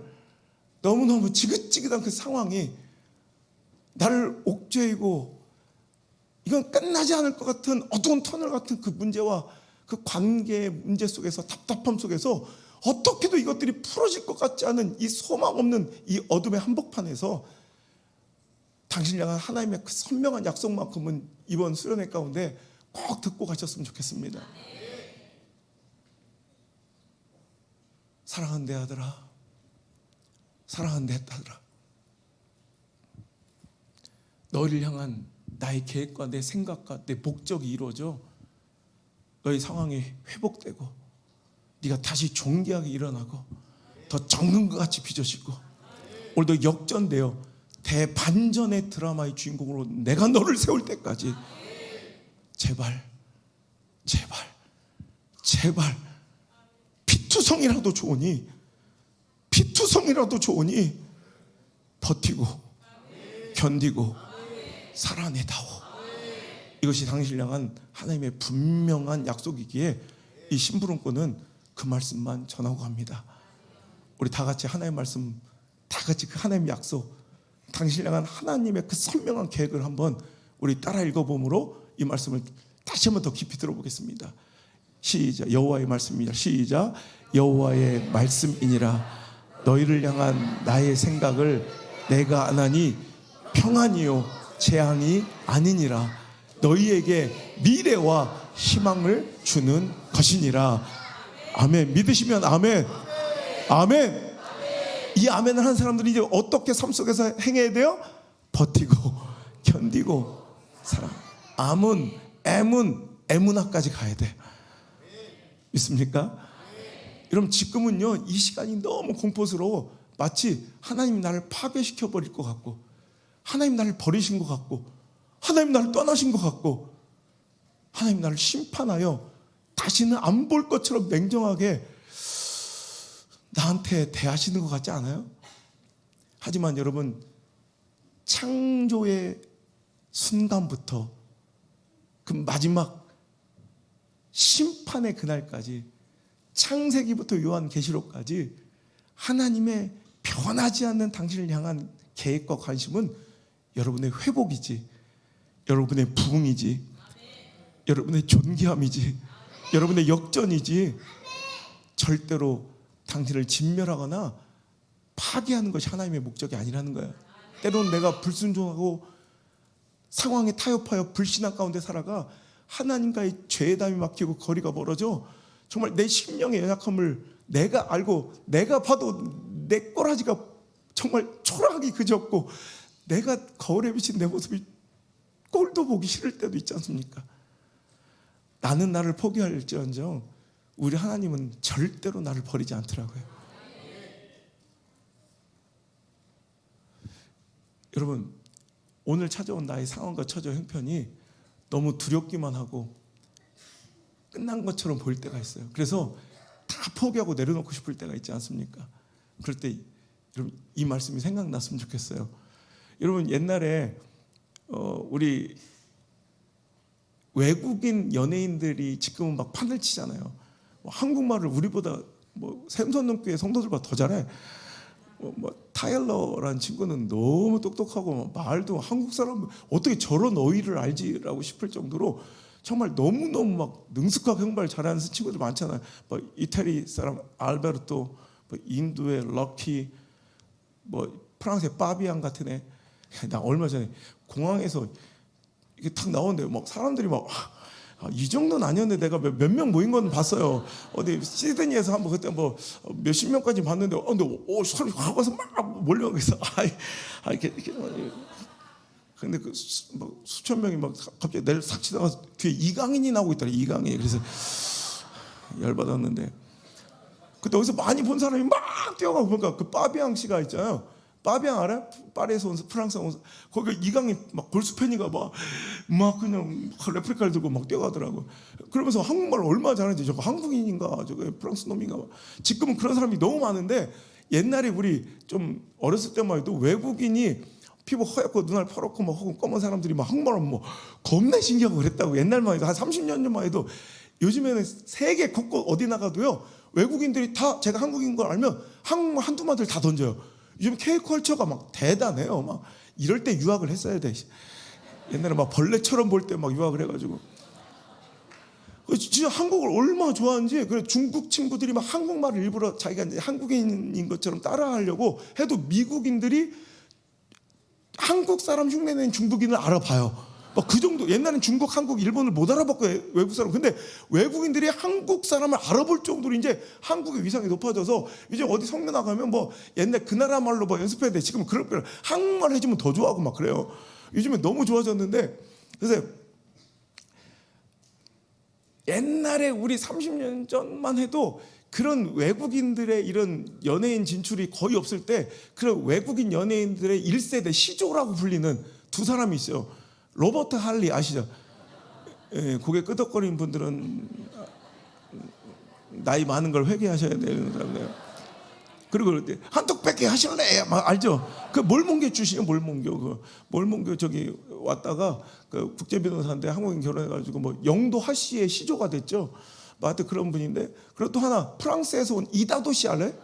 너무너무 지긋지긋한 그 상황이 나를 옥죄이고, 이건 끝나지 않을 것 같은 어두운 터널 같은 그 문제와 그 관계의 문제 속에서, 답답함 속에서 어떻게도 이것들이 풀어질 것 같지 않은 이 소망 없는 이 어둠의 한복판에서 당신을 향한 하나님의 그 선명한 약속만큼은 이번 수련회 가운데 꼭 듣고 가셨으면 좋겠습니다. 사랑하는 내 아들아, 사랑하는 내 딸아, 너를 향한 나의 계획과 내 생각과 내 목적이 이루어져 너의 상황이 회복되고, 네가 다시 존귀하게 일어나고 더 정금과 같이 빚어지고, 오늘도 역전되어 대반전의 드라마의 주인공으로 내가 너를 세울 때까지 제발 피투성이라도 좋으니 버티고 견디고 살아내다오. 이것이 당신을 향한 하나님의 분명한 약속이기에 이 심부름꾼은 그 말씀만 전하고 갑니다. 우리 다 같이 하나님의 말씀, 다 같이 그 하나님의 약속, 당신을 향한 하나님의 그 선명한 계획을 한번 우리 따라 읽어봄으로 이 말씀을 다시 한번 더 깊이 들어보겠습니다. 시작. 여호와의 말씀이니라. 시작. 여호와의 말씀이니라. 너희를 향한 나의 생각을 내가 아나니 평안이요 재앙이 아니니라. 너희에게 미래와 희망을 주는 것이니라. 아멘. 믿으시면 아멘. 아멘. 이 아멘을 한 사람들이 이제 어떻게 삶 속에서 행해야 돼요? 버티고 견디고 살아. 아문, 에문, 에무나까지 가야 돼. 믿습니까? 여러분 지금은요 이 시간이 너무 공포스러워. 마치 하나님이 나를 파괴시켜 버릴 것 같고, 하나님 나를 버리신 것 같고, 하나님 나를 떠나신 것 같고, 하나님 나를 심판하여 다시는 안 볼 것처럼 냉정하게 나한테 대하시는 것 같지 않아요? 하지만 여러분, 창조의 순간부터 그 마지막 심판의 그날까지, 창세기부터 요한계시록까지 하나님의 변하지 않는 당신을 향한 계획과 관심은 여러분의 회복이지, 여러분의 부흥이지, 여러분의 존귀함이지, 여러분의 역전이지, 절대로 당신을 진멸하거나 파괴하는 것이 하나님의 목적이 아니라는 거예요. 때로는 내가 불순종하고 상황에 타협하여 불신앙 가운데 살아가 하나님과의 죄담이 막히고 거리가 멀어져 정말 내 심령의 연약함을 내가 알고, 내가 봐도 내 꼬라지가 정말 초라하기 그지없고 내가 거울에 비친 내 모습이 꼴도 보기 싫을 때도 있지 않습니까? 나는 나를 포기할지언정 우리 하나님은 절대로 나를 버리지 않더라고요. 여러분, 오늘 찾아온 나의 상황과 처저 형편이 너무 두렵기만 하고 끝난 것처럼 보일 때가 있어요. 그래서 다 포기하고 내려놓고 싶을 때가 있지 않습니까? 그럴 때 여러분, 이 말씀이 생각났으면 좋겠어요. 여러분, 옛날에 우리 외국인 연예인들이 지금은 막 판을 치잖아요. 한국말을 우리보다 샘선동교회 성도들보다 더 잘해. 타일러라는 친구는 너무 똑똑하고 말도 한국 사람 어떻게 저런 어휘를 알지라고 싶을 정도로 정말 너무너무 막 능숙하게 한국말 잘하는 친구들 많잖아요. 이태리 사람 알베르토, 인도의 럭키, 프랑스의 파비앙 같은 애. 나 얼마 전에 공항에서 이게 탁 나오는데 막 사람들이 막 이 정도는 아니었는데 내가 몇 명 모인 건 봤어요. 어디 시드니에서 한번 그때 몇십 명까지 봤는데 근데 사람이 확 와서 막 몰려가고 있어. 이렇게 근데 그 수천 명이 막 갑자기 내를 싹 치다가 뒤에 이강인이 나오고 있더라. 이강인. 그래서 열받았는데 그때 어디서 많이 본 사람이 막 뛰어가고 보니까 그 파비앙 씨가 있잖아요. 파비앙 알아요? 파리에서 온 프랑스 온 거기 이강인 막 골수 팬이가 막 그냥 레프리카를 들고 막 뛰어가더라고. 그러면서 한국말을 얼마나 잘하는지, 저거 한국인인가 저거 프랑스 놈인가. 지금은 그런 사람이 너무 많은데 옛날에 우리 좀 어렸을 때만 해도 외국인이 피부 허옇고 눈알 파랗고 막 혹은 검은 사람들이 막 한국말을 겁나 신기하고 그랬다고. 옛날만 해도 한 30년 전만 해도. 요즘에는 세계 곳곳 어디 나가도요 외국인들이 다 제가 한국인 걸 알면 한국말 한두 마디를 다 던져요. 요즘 K컬처가 막 대단해요. 막 이럴 때 유학을 했어야 돼. 옛날에 막 벌레처럼 볼 때 막 유학을 해가지고 진짜 한국을 얼마나 좋아하는지. 그래 중국 친구들이 막 한국말을 일부러 자기가 이제 한국인인 것처럼 따라하려고 해도 미국인들이 한국 사람 흉내낸 중국인을 알아봐요. 막 그 정도. 옛날엔 중국, 한국, 일본을 못 알아봤고 외국 사람. 근데 외국인들이 한국 사람을 알아볼 정도로 이제 한국의 위상이 높아져서 이제 어디 성면 나가면 옛날 그 나라 말로 연습해야 돼. 지금 그럴 때 한국말 해주면 더 좋아하고 막 그래요. 요즘에 너무 좋아졌는데. 그래서 옛날에 우리 30년 전만 해도 그런 외국인들의 이런 연예인 진출이 거의 없을 때 그런 외국인 연예인들의 1세대 시조라고 불리는 두 사람이 있어요. 로버트 할리 아시죠? 예, 고개 끄덕거리는 분들은 나이 많은 걸 회개하셔야 되는 사람이에요. 그리고 한턱100개 하실래? 막 알죠? 그 몰몬교 출신이에요. 몰몬교 저기 왔다가 그 국제변호사인데 한국인 결혼해가지고 영도 하씨의 시조가 됐죠. 하여튼 그런 분인데. 그리고 또 하나 프랑스에서 온 이다도 씨 알아요?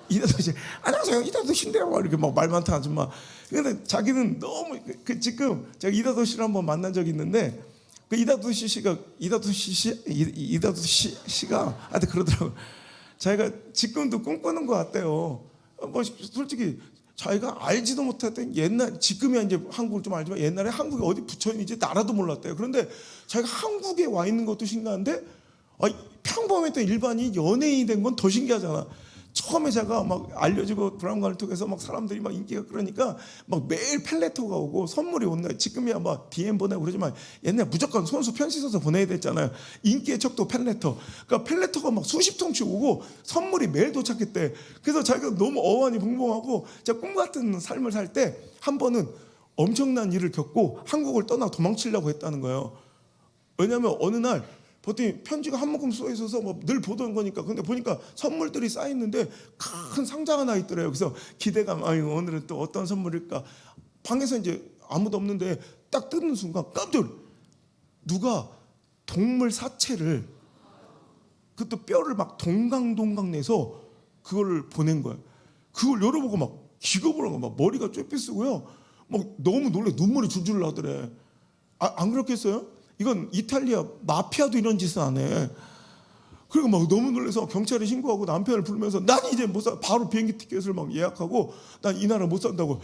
이다도 씨, 안녕하세요 이다도 씨인데요. 이렇게 말 많다 아줌마. 근데 자기는 너무 지금 제가 이다도 씨를 한번 만난 적이 있는데 그 이다도 씨가 하여튼 그러더라고요. 자기가 지금도 꿈꾸는 것 같대요. 솔직히 자기가 알지도 못했던 지금이야 이제 한국을 좀 알지만 옛날에 한국에 어디 부처 있는지 나라도 몰랐대요. 그런데 자기가 한국에 와 있는 것도 신기한데 평범했던 일반인 연예인이 된 건 더 신기하잖아. 처음에 제가 막 알려지고 브라운관을 통해서 막 사람들이 막 인기가 그러니까 막 매일 펠레토가 오고 선물이 온다. 지금이야 막 DM 보내고 그러지만 옛날에 무조건 손수 편지 써서 보내야 됐잖아요. 인기의 척도 펠레토. 그러니까 펠레토가 막 수십 통씩 오고 선물이 매일 도착했대. 그래서 자기가 너무 어안이 붕붕하고 진짜 꿈 같은 삶을 살 때 한 번은 엄청난 일을 겪고 한국을 떠나 도망치려고 했다는 거예요. 왜냐하면 어느 날 보더니 편지가 한 묶음 써 있어서 뭐 늘 보던 거니까. 근데 보니까 선물들이 쌓여 있는데 큰 상자 하나 있더래요. 그래서 기대감, 아유 오늘은 또 어떤 선물일까. 방에서 이제 아무도 없는데 딱 뜯는 순간 깜짝 누가 동물 사체를, 그것도 뼈를 막 동강동강 내서 그걸 보낸 거야. 그걸 열어보고 막 기겁을 하고 막 머리가 쬐삐쓰고요. 막 너무 놀래 눈물이 줄줄 나더래. 안 그렇겠어요? 이건 이탈리아 마피아도 이런 짓은 안 해. 그리고 막 너무 놀라서 경찰에 신고하고 남편을 부르면서 난 이제 못 살, 바로 비행기 티켓을 막 예약하고 난 이 나라 못 산다고.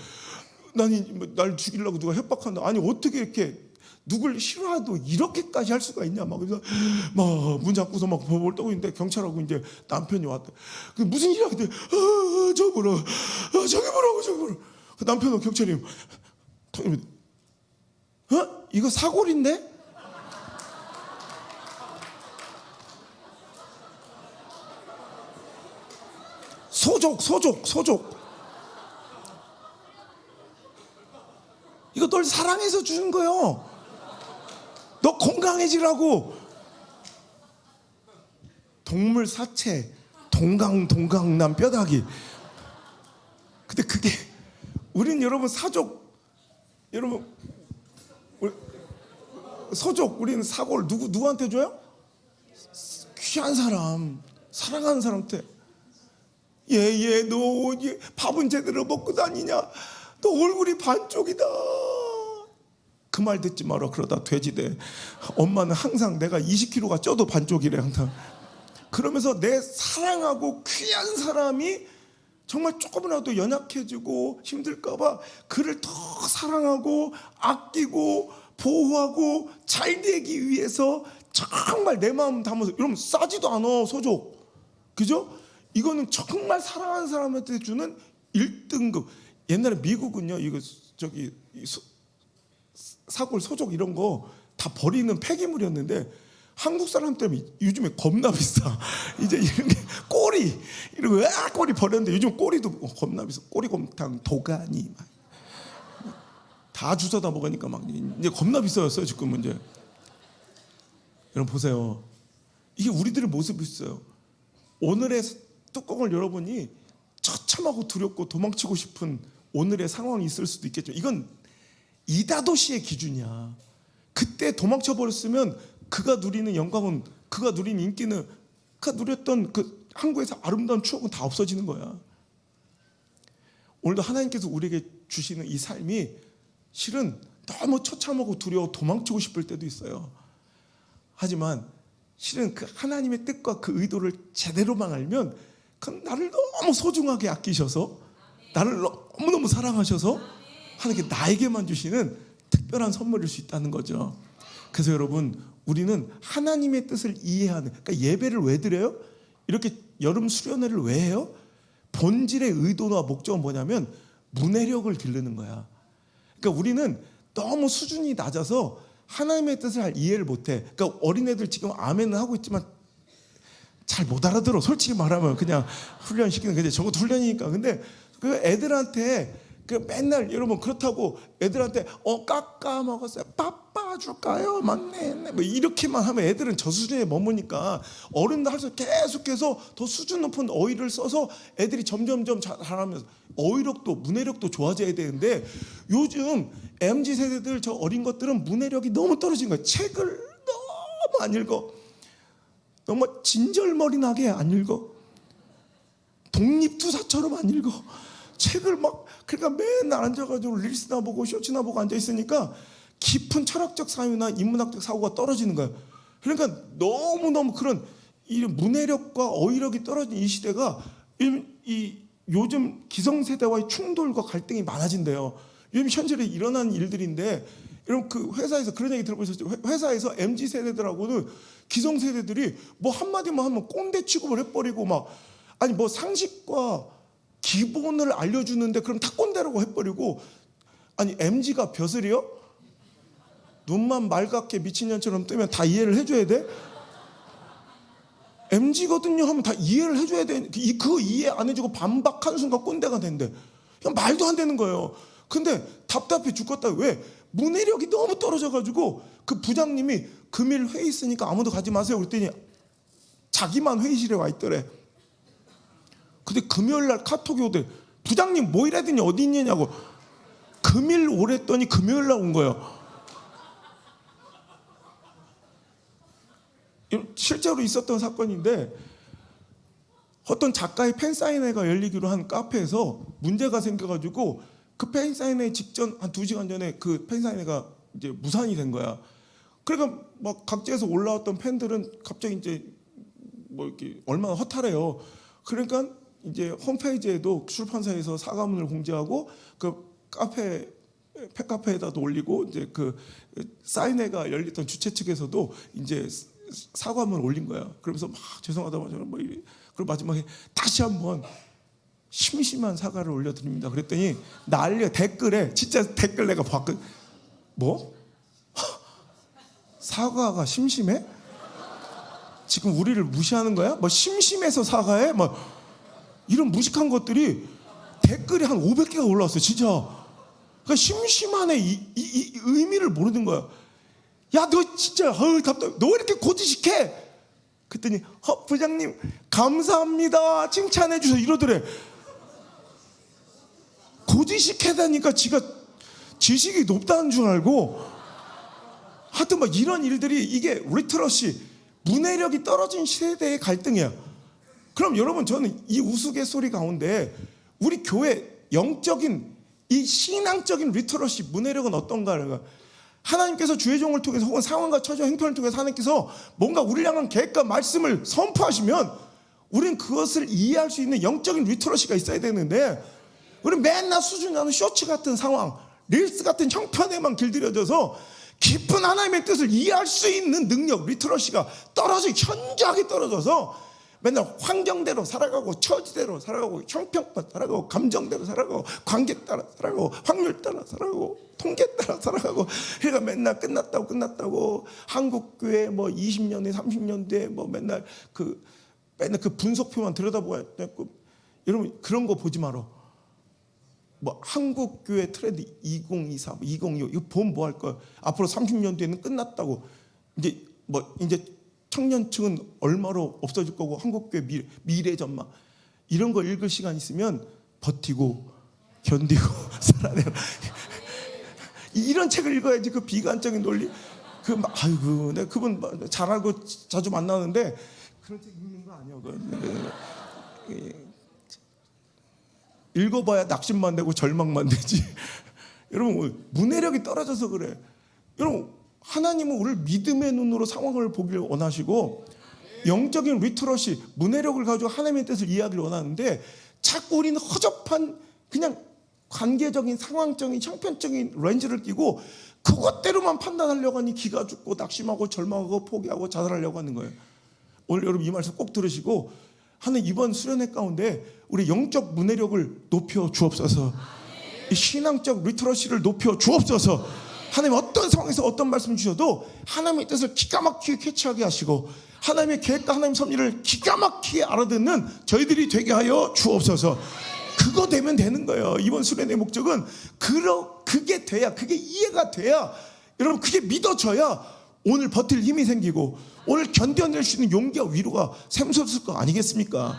날 죽이려고 누가 협박한다. 아니 어떻게 이렇게 누굴 싫어해도 이렇게까지 할 수가 있냐. 막 그래서 막 문 잡고서 막 벌벌 떠고 있는데 경찰하고 이제 남편이 왔대. 그 무슨 일이야? 근데 저기 보라고. 그 남편은 경찰이 이거 사골인데? 소족. 이거 널 사랑해서 주는 거요. 너 건강해지라고. 동물 사체, 동강난 뼈다귀. 근데 그게 우린 여러분 사족, 여러분 소족, 우리는 사골 누구한테 줘요? 귀한 사람, 사랑하는 사람한테. 얘 너 밥은 제대로 먹고 다니냐? 너 얼굴이 반쪽이다. 그 말 듣지 마라. 그러다 돼지 돼. 엄마는 항상 내가 20kg가 쪄도 반쪽이래 항상. 그러면서 내 사랑하고 귀한 사람이 정말 조금이라도 연약해지고 힘들까봐 그를 더 사랑하고 아끼고 보호하고 잘 되기 위해서 정말 내 마음 담아서. 여러분 싸지도 않아 소족. 그죠? 이거는 정말 사랑하는 사람한테 주는 1등급. 옛날에 미국은요 이거 저기 사골 소족 이런 거 다 버리는 폐기물이었는데 한국 사람 때문에 요즘에 겁나 비싸. 이제 이런 게 꼬리 이런 거 꼬리 버렸는데 요즘 꼬리도 겁나 비싸. 꼬리곰탕, 도가니 다 주워다 먹으니까 막 이제 겁나 비싸졌어요 지금은. 이제 여러분 보세요. 이게 우리들의 모습이 있어요. 오늘의 뚜껑을 열어보니 처참하고 두렵고 도망치고 싶은 오늘의 상황이 있을 수도 있겠죠. 이건 이다도시의 기준이야. 그때 도망쳐 버렸으면 그가 누리는 영광은, 그가 누린 인기는, 그가 누렸던 그 한국에서 아름다운 추억은 다 없어지는 거야. 오늘도 하나님께서 우리에게 주시는 이 삶이 실은 너무 처참하고 두려워 도망치고 싶을 때도 있어요. 하지만 실은 그 하나님의 뜻과 그 의도를 제대로만 알면 그건 나를 너무 소중하게 아끼셔서 나를 너무너무 사랑하셔서 하나님께 나에게만 주시는 특별한 선물일 수 있다는 거죠. 그래서 여러분 우리는 하나님의 뜻을 이해하는, 그러니까 예배를 왜 드려요? 이렇게 여름 수련회를 왜 해요? 본질의 의도와 목적은 뭐냐면 문해력을 기르는 거야. 그러니까 우리는 너무 수준이 낮아서 하나님의 뜻을 잘 이해를 못해. 그러니까 어린애들 지금 아멘은 하고 있지만 잘 못 알아들어. 솔직히 말하면 그냥 훈련시키는 게 저것도 훈련이니까. 근데 그 애들한테 그 맨날 여러분 그렇다고 애들한테 깎아 먹었어요. 빠빠 줄까요? 맞네. 뭐 이렇게만 하면 애들은 저 수준에 머무니까 어른들 할수 계속해서 더 수준 높은 어휘를 써서 애들이 점점점 잘하면서 어휘력도 문해력도 좋아져야 되는데 요즘 MZ 세대들 저 어린 것들은 문해력이 너무 떨어진 거예요. 책을 너무 안 읽어. 너무 진절머리 나게 안 읽어. 독립투사처럼 안 읽어. 책을 막 그러니까 맨날 앉아가지고 릴스나 보고 쇼츠나 보고 앉아 있으니까 깊은 철학적 사유나 인문학적 사고가 떨어지는 거예요. 그러니까 너무너무 그런 이 문해력과 어휘력이 떨어진 이 시대가 이 요즘 기성세대와의 충돌과 갈등이 많아진대요. 요즘 현실에 일어나는 일들인데 여러분 그 회사에서 그런 얘기 들어보셨죠? 회사에서 MZ 세대들하고는 기성세대들이 뭐 한마디만 하면 꼰대 취급을 해버리고 막 아니 뭐 상식과 기본을 알려주는데 그럼 다 꼰대라고 해버리고. 아니 MZ가 벼슬이요? 눈만 말갛게 미친년처럼 뜨면 다 이해를 해줘야 돼? MZ거든요 하면 다 이해를 해줘야 돼. 그 이해 안 해주고 반박한 순간 꼰대가 된대. 그냥 말도 안 되는 거예요. 근데 답답해 죽겠다. 왜? 문해력이 너무 떨어져가지고 그 부장님이 금일 회의 있으니까 아무도 가지 마세요. 그랬더니 자기만 회의실에 와 있더래. 근데 금요일 날 카톡이 오대. 부장님 뭐 이래더니 어디 있느냐고. 금일 오랬더니 금요일 날 온 거예요. 실제로 있었던 사건인데 어떤 작가의 팬사인회가 열리기로 한 카페에서 문제가 생겨가지고 그 팬사인회 직전 한 2시간 전에 그 팬사인회가 이제 무산이 된 거야. 그러니까 막 각지에서 올라왔던 팬들은 갑자기 이제 뭐 이렇게 얼마나 허탈해요. 그러니까 이제 홈페이지에도 출판사에서 사과문을 공지하고 그 카페 팬카페에다도 올리고 이제 그 사인회가 열렸던 주최 측에서도 이제 사과문을 올린 거야. 그러면서 막 죄송하다 뭐 그리고 마지막에 다시 한번 심심한 사과를 올려드립니다. 그랬더니 난리가 댓글에 진짜 댓글 내가 봤거든. 뭐? 사과가 심심해? 지금 우리를 무시하는 거야? 뭐 심심해서 사과해? 뭐 이런 무식한 것들이 댓글이 한 500개가 올라왔어. 진짜. 그러니까 심심한의 이 의미를 모르는 거야. 야, 너 진짜 답답해. 너 왜 이렇게 고지식해? 그랬더니 부장님 감사합니다 칭찬해 주셔서 이러더래. 고지식해다니까 지가 지식이 높다는 줄 알고. 하여튼 막 이런 일들이 이게 리터러시 문해력이 떨어진 세대의 갈등이야. 그럼 여러분 저는 이 우스갯소리 가운데 우리 교회 영적인 이 신앙적인 리터러시 문해력은 어떤가? 하나님께서 주의 종을 통해서 혹은 상황과 처지와 행편을 통해서 하나님께서 뭔가 우리를 향한 계획과 말씀을 선포하시면 우리는 그것을 이해할 수 있는 영적인 리터러시가 있어야 되는데 우리는 맨날 수준 나는 쇼츠 같은 상황, 릴스 같은 형편에만 길들여져서 깊은 하나님의 뜻을 이해할 수 있는 능력, 리터러시가 현저하게 떨어져서 맨날 환경대로 살아가고 처지대로 살아가고 형평만 살아가고 감정대로 살아가고 관계 따라 살아가고 확률 따라 살아가고 통계 따라 살아가고 그러니까 맨날 끝났다고 한국교회 뭐 20년 뒤 30년 뒤에 뭐 맨날 그 분석표만 들여다보고 여러분 그런 거 보지 마라. 뭐 한국교회 트렌드 2024, 2025 이거 보면 뭐 할 거야? 앞으로 30년 뒤에는 끝났다고. 이제 청년층은 얼마로 없어질 거고 한국교회 미래 전망 이런 거 읽을 시간 있으면 버티고 견디고 살아내라. 이런 책을 읽어야지. 그 비관적인 논리 아이고 내가 그분 잘 알고 자주 만나는데 그런 책 읽는 거 아니야. 읽어봐야 낙심만 되고 절망만 되지. 여러분 문해력이 떨어져서 그래. 여러분 하나님은 우리를 믿음의 눈으로 상황을 보기를 원하시고 영적인 리터러시 문해력을 가지고 하나님의 뜻을 이해하기를 원하는데 자꾸 우리는 허접한 그냥 관계적인 상황적인 형편적인 렌즈를 끼고 그것대로만 판단하려고 하니 기가 죽고 낙심하고 절망하고 포기하고 자살하려고 하는 거예요. 오늘 여러분 이 말씀 꼭 들으시고 하는 이번 수련회 가운데 우리 영적 문해력을 높여 주옵소서. 이 신앙적 리터러시를 높여 주옵소서. 하나님 어떤 상황에서 어떤 말씀 주셔도 하나님의 뜻을 기가 막히게 캐치하게 하시고 하나님의 계획과 하나님의 섭리를 기가 막히게 알아듣는 저희들이 되게 하여 주옵소서. 그거 되면 되는 거예요. 이번 수련의 목적은 그게 돼야, 그게 이해가 돼야, 여러분 그게 믿어져야 오늘 버틸 힘이 생기고 오늘 견뎌낼 수 있는 용기와 위로가 샘솟을 거 아니겠습니까?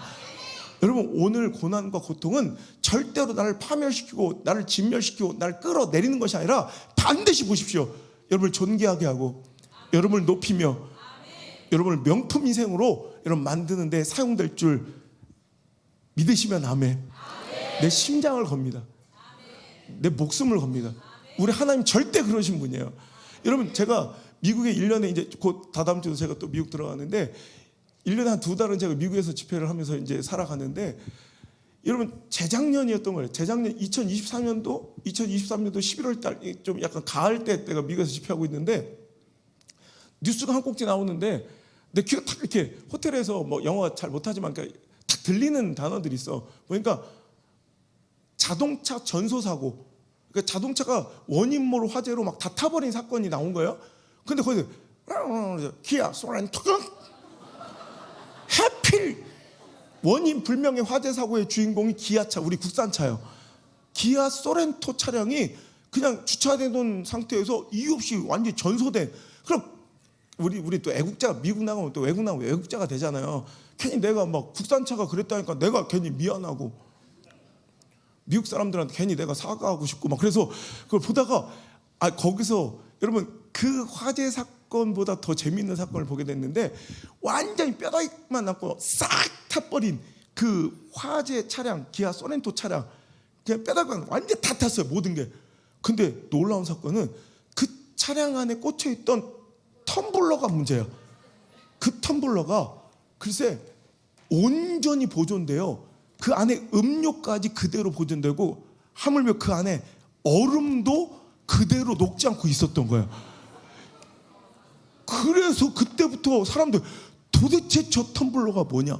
여러분 오늘 고난과 고통은 절대로 나를 파멸시키고 나를 진멸시키고 나를 끌어내리는 것이 아니라 반드시 보십시오. 여러분을 존귀하게 하고 여러분을 높이며 여러분을 명품 인생으로 여러분 만드는 데 사용될 줄 믿으시면 아멘. 내 심장을 겁니다. 내 목숨을 겁니다. 우리 하나님 절대 그러신 분이에요. 여러분 제가 미국에 1년에 이제 곧 다다음 주도 제가 또 미국 들어가는데 1년에 한 2달은 제가 미국에서 집회를 하면서 이제 살아가는데 여러분 재작년이었던 거예요. 재작년 2023년도 11월 달 좀 약간 가을 때 내가 미국에서 집회하고 있는데 뉴스가 한 꼭지 나오는데 내 귀가 딱 이렇게 호텔에서 뭐 영어 잘 못하지만 딱 들리는 단어들이 있어. 보니까 자동차 전소 사고. 그러니까 자동차가 원인 모를 화재로 막 다 타버린 사건이 나온 거예요. 근데 거기서 기아 소렌토 하필 원인 불명의 화재 사고의 주인공이 기아차, 우리 국산차예요. 기아 소렌토 차량이 그냥 주차돼 놓은 상태에서 이유 없이 완전히 전소된. 그럼 우리 또 애국자 미국 나가면 또 외국 나가면 애국자가 되잖아요. 괜히 내가 막 국산차가 그랬다니까 내가 괜히 미안하고 미국 사람들한테 괜히 내가 사과하고 싶고 막 그래서 그걸 보다가 거기서 여러분 그 화재 사건보다 더 재미있는 사건을 보게 됐는데 완전히 뼈다귀만 남고 싹 타버린 그 화재 차량 기아 소렌토 차량 그냥 뼈다귀만 완전 다 탔어요 모든 게. 근데 놀라운 사건은 그 차량 안에 꽂혀있던 텀블러가 문제야. 그 텀블러가 글쎄 온전히 보존돼요. 그 안에 음료까지 그대로 보존되고 하물며 그 안에 얼음도 그대로 녹지 않고 있었던 거야. 그래서 그때부터 사람들 도대체 저 텀블러가 뭐냐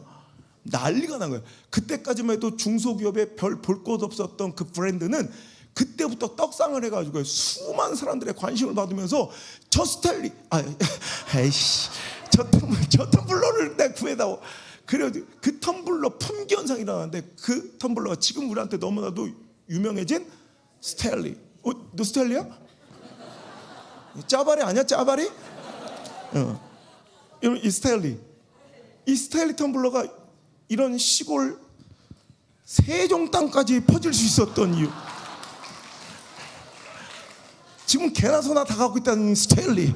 난리가 난 거야. 그때까지만 해도 중소기업에 별 볼 것 없었던 그 브랜드는 그때부터 떡상을 해가지고 수많은 사람들의 관심을 받으면서 저 스탠리 에이씨 저 텀블러를 내가 구해다오. 그래서 그 텀블러 품귀 현상이 일어나는데 그 텀블러가 지금 우리한테 너무나도 유명해진 스탠리. 너 스탠리야? 짜바리 아니야 짜바리? 여러분 이 스탠리 텀블러가 이런 시골 세종 땅까지 퍼질 수 있었던 이유. 지금 개나 소나 다 갖고 있다는 스탠리.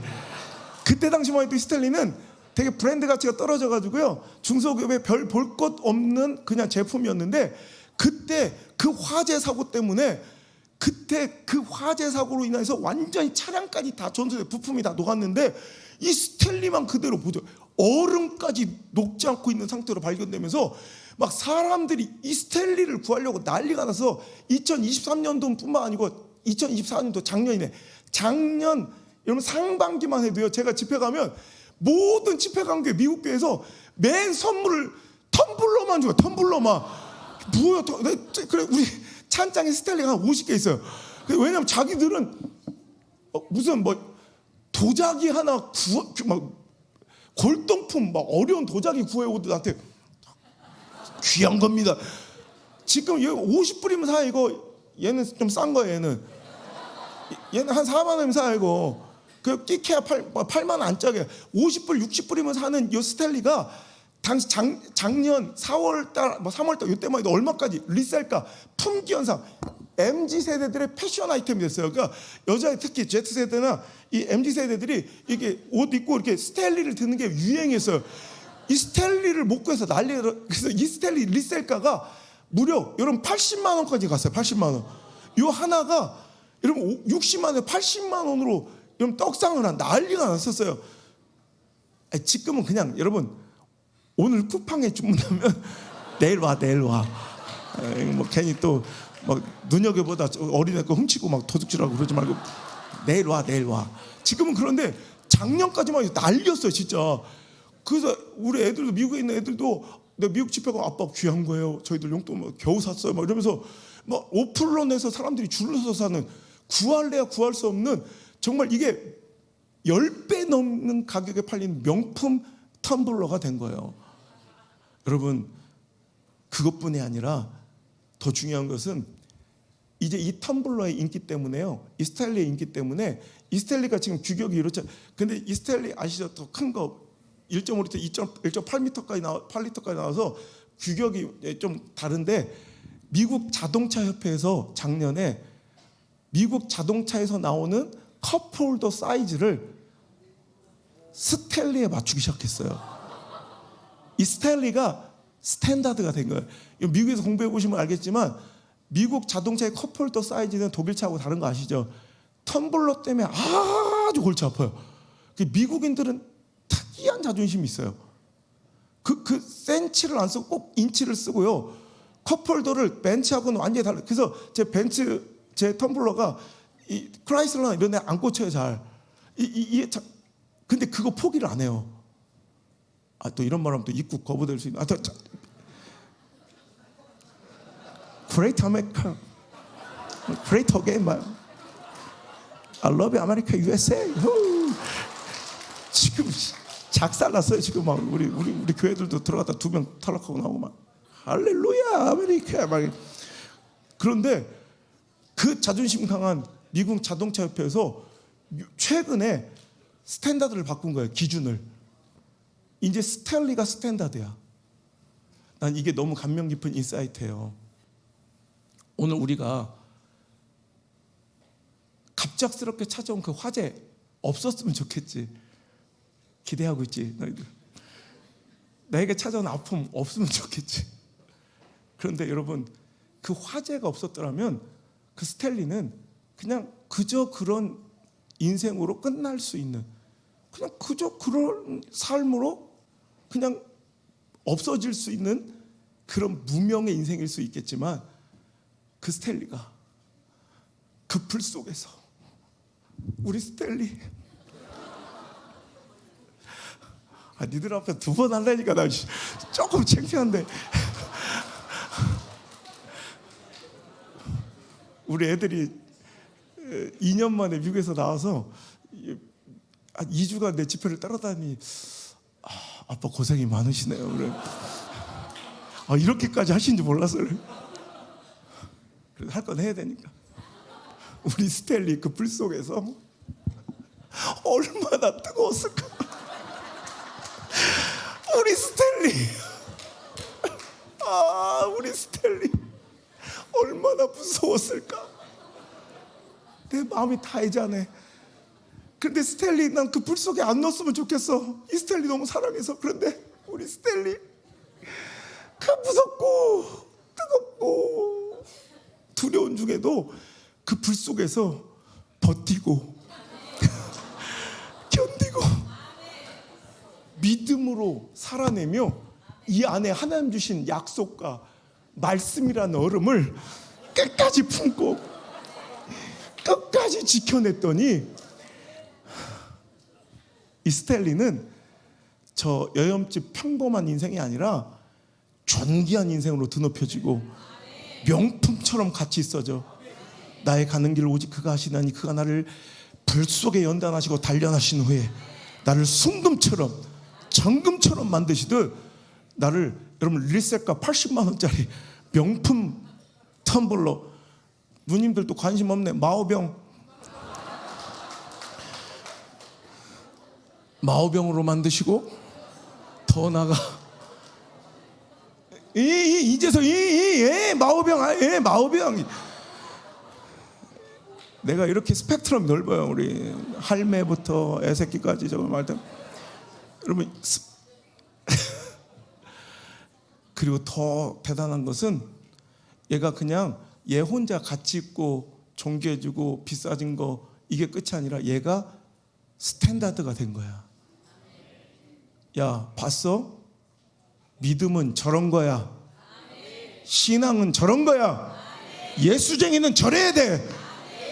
그때 당시만 해도 스탠리는 되게 브랜드 가치가 떨어져가지고요 중소기업에 별 볼 것 없는 그냥 제품이었는데 그때 그 화재 사고 때문에 그때 그 화재 사고로 인해서 완전히 차량까지 다 전소돼 부품이 다 녹았는데 이 스탠리만 그대로 보죠. 얼음까지 녹지 않고 있는 상태로 발견되면서 막 사람들이 이 스탠리를 구하려고 난리가 나서 2023년도뿐만 아니고 2024년도 작년이네. 작년 여러분 상반기만 해도요 제가 집회 가면 모든 집회 간 교회 미국 교회에서 맨 선물을 텀블러만 줘요. 텀블러만. 뭐야? 그래 우리 찬장에 스탠리가 한 50개 있어요. 왜냐면 자기들은 무슨 뭐 도자기 하나 막 골동품 막 어려운 도자기 구해오도 나한테 귀한 겁니다. 지금 얘 50불이면 사 이거. 얘는 좀 싼 거예요. 얘는 한 4만 원이면 사 이거. 그 끼케야 8만 원 안짝에 50불 60불이면 사는 이 스탠리가 당시 작년 4월달 뭐 3월달 이때만 해도 얼마까지 리셀가 품귀 현상 MZ 세대들의 패션 아이템이 됐어요. 그러니까 여자 특히 Z 세대나 이 MZ 세대들이 이게 옷 입고 이렇게 스탠리를 드는 게 유행했어요. 이 스탠리를 못 구해서 난리가. 그래서 이 스탠리 리셀가가 무려 여러분 80만 원까지 갔어요. 80만 원. 요 하나가 여러분 60만 원, 80만 원으로 여러분 떡상을 한 난리가 났었어요. 지금은 그냥 여러분 오늘 쿠팡에 주문하면 내일 와. 뭐 괜히 또 막 눈여겨보다 어린애 거 훔치고 막 도둑질하고 그러지 말고 내일 와. 지금은 그런데 작년까지만 해도 난리였어요 진짜. 그래서 우리 애들도 미국에 있는 애들도 내가 미국 집회 가면 아빠 귀한 거예요. 저희들 용돈 뭐 겨우 샀어요. 막 이러면서 막 5% 내서 사람들이 줄을 서서 사는 구할래야 구할 수 없는 정말 이게 10배 넘는 가격에 팔리는 명품 텀블러가 된 거예요. 여러분 그것뿐이 아니라 더 중요한 것은 이제 이 텀블러의 인기 때문에요. 이 스탠리의 인기 때문에 이 스탠리가 지금 규격이 이렇죠. 근데 이 스탠리 아시죠? 더 큰 거 1.5리터, 8리터까지 나와서 규격이 좀 다른데 미국 자동차 협회에서 작년에 미국 자동차에서 나오는 컵홀더 사이즈를 스탠리에 맞추기 시작했어요. 이 스탠리가 스탠다드가 된 거예요. 미국에서 공부해 보시면 알겠지만 미국 자동차의 컵홀더 사이즈는 독일차하고 다른 거 아시죠? 텀블러 때문에 아주 골치 아파요. 미국인들은 특이한 자존심이 있어요. 그 센치를 안 쓰고 꼭 인치를 쓰고요. 컵홀더를 벤츠하고는 완전히 달라요. 그래서 제 텀블러가 이 크라이슬러나 이런 데 안 꽂혀요 잘. 근데 그거 포기를 안 해요. 또 이런 말하면 또 입국 거부될 수 있는. Great America, Great Again, I love America, USA. 지금 작살났어요. 지금 막 우리 교회들도 들어갔다 2명 탈락하고 나오고 막 할렐루야 아메리카 막. 그런데 그 자존심 강한 미국 자동차 협회에서 최근에 스탠다드를 바꾼 거예요. 기준을. 이제 스탠리가 스탠다드야. 난 이게 너무 감명 깊은 인사이트예요. 오늘 우리가 갑작스럽게 찾아온 그 화재 없었으면 좋겠지. 기대하고 있지 너희들. 나에게 찾아온 아픔 없으면 좋겠지. 그런데 여러분, 그 화재가 없었더라면 그 스탠리는 그냥 그저 그런 인생으로 끝날 수 있는, 그냥 그저 그런 삶으로 그냥 없어질 수 있는 그런 무명의 인생일 수 있겠지만, 그 스탠리가 그 불 속에서, 우리 스탠리, 니들 앞에 두 번 하려니까 나 조금 창피한데, 우리 애들이 2년 만에 미국에서 나와서 한 2주간 내 집회를 따라다니, 아빠 고생이 많으시네요. 그래. 이렇게까지 하시는지 몰랐어요. 그래도 할 건 해야 되니까. 우리 스탠리 그 불 속에서 얼마나 뜨거웠을까. 우리 스탠리, 우리 스탠리 얼마나 무서웠을까. 내 마음이 다 애잔해. 그런데 스탠리, 난 그 불 속에 안 넣었으면 좋겠어. 이 스탠리 너무 사랑해서. 그런데 우리 스탠리 그 무섭고 뜨겁고 두려운 중에도 그 불 속에서 버티고 견디고 믿음으로 살아내며 이 안에 하나님 주신 약속과 말씀이라는 얼음을 끝까지 품고 끝까지 지켜냈더니, 이 스탠리는 저 여염집 평범한 인생이 아니라 존귀한 인생으로 드높여지고 명품처럼 같이 있어져. 나의 가는 길을 오직 그가 하시나니 그가 나를 불 속에 연단하시고 단련하신 후에 나를 순금처럼 정금처럼 만드시듯, 나를, 여러분, 리셀가 80만 원짜리 명품 텀블러, 누님들도 관심 없네, 마오병으로 만드시고, 더 나가 이제서 마오병. 내가 이렇게 스펙트럼이 넓어요. 우리 할매부터 애새끼까지 저거 말든. 여러분, 그리고 더 대단한 것은, 얘가 그냥 얘 혼자 같이 있고 존귀해지고 비싸진 거, 이게 끝이 아니라 얘가 스탠다드가 된 거야. 야, 봤어? 믿음은 저런 거야. 신앙은 저런 거야. 예수쟁이는 저래야 돼.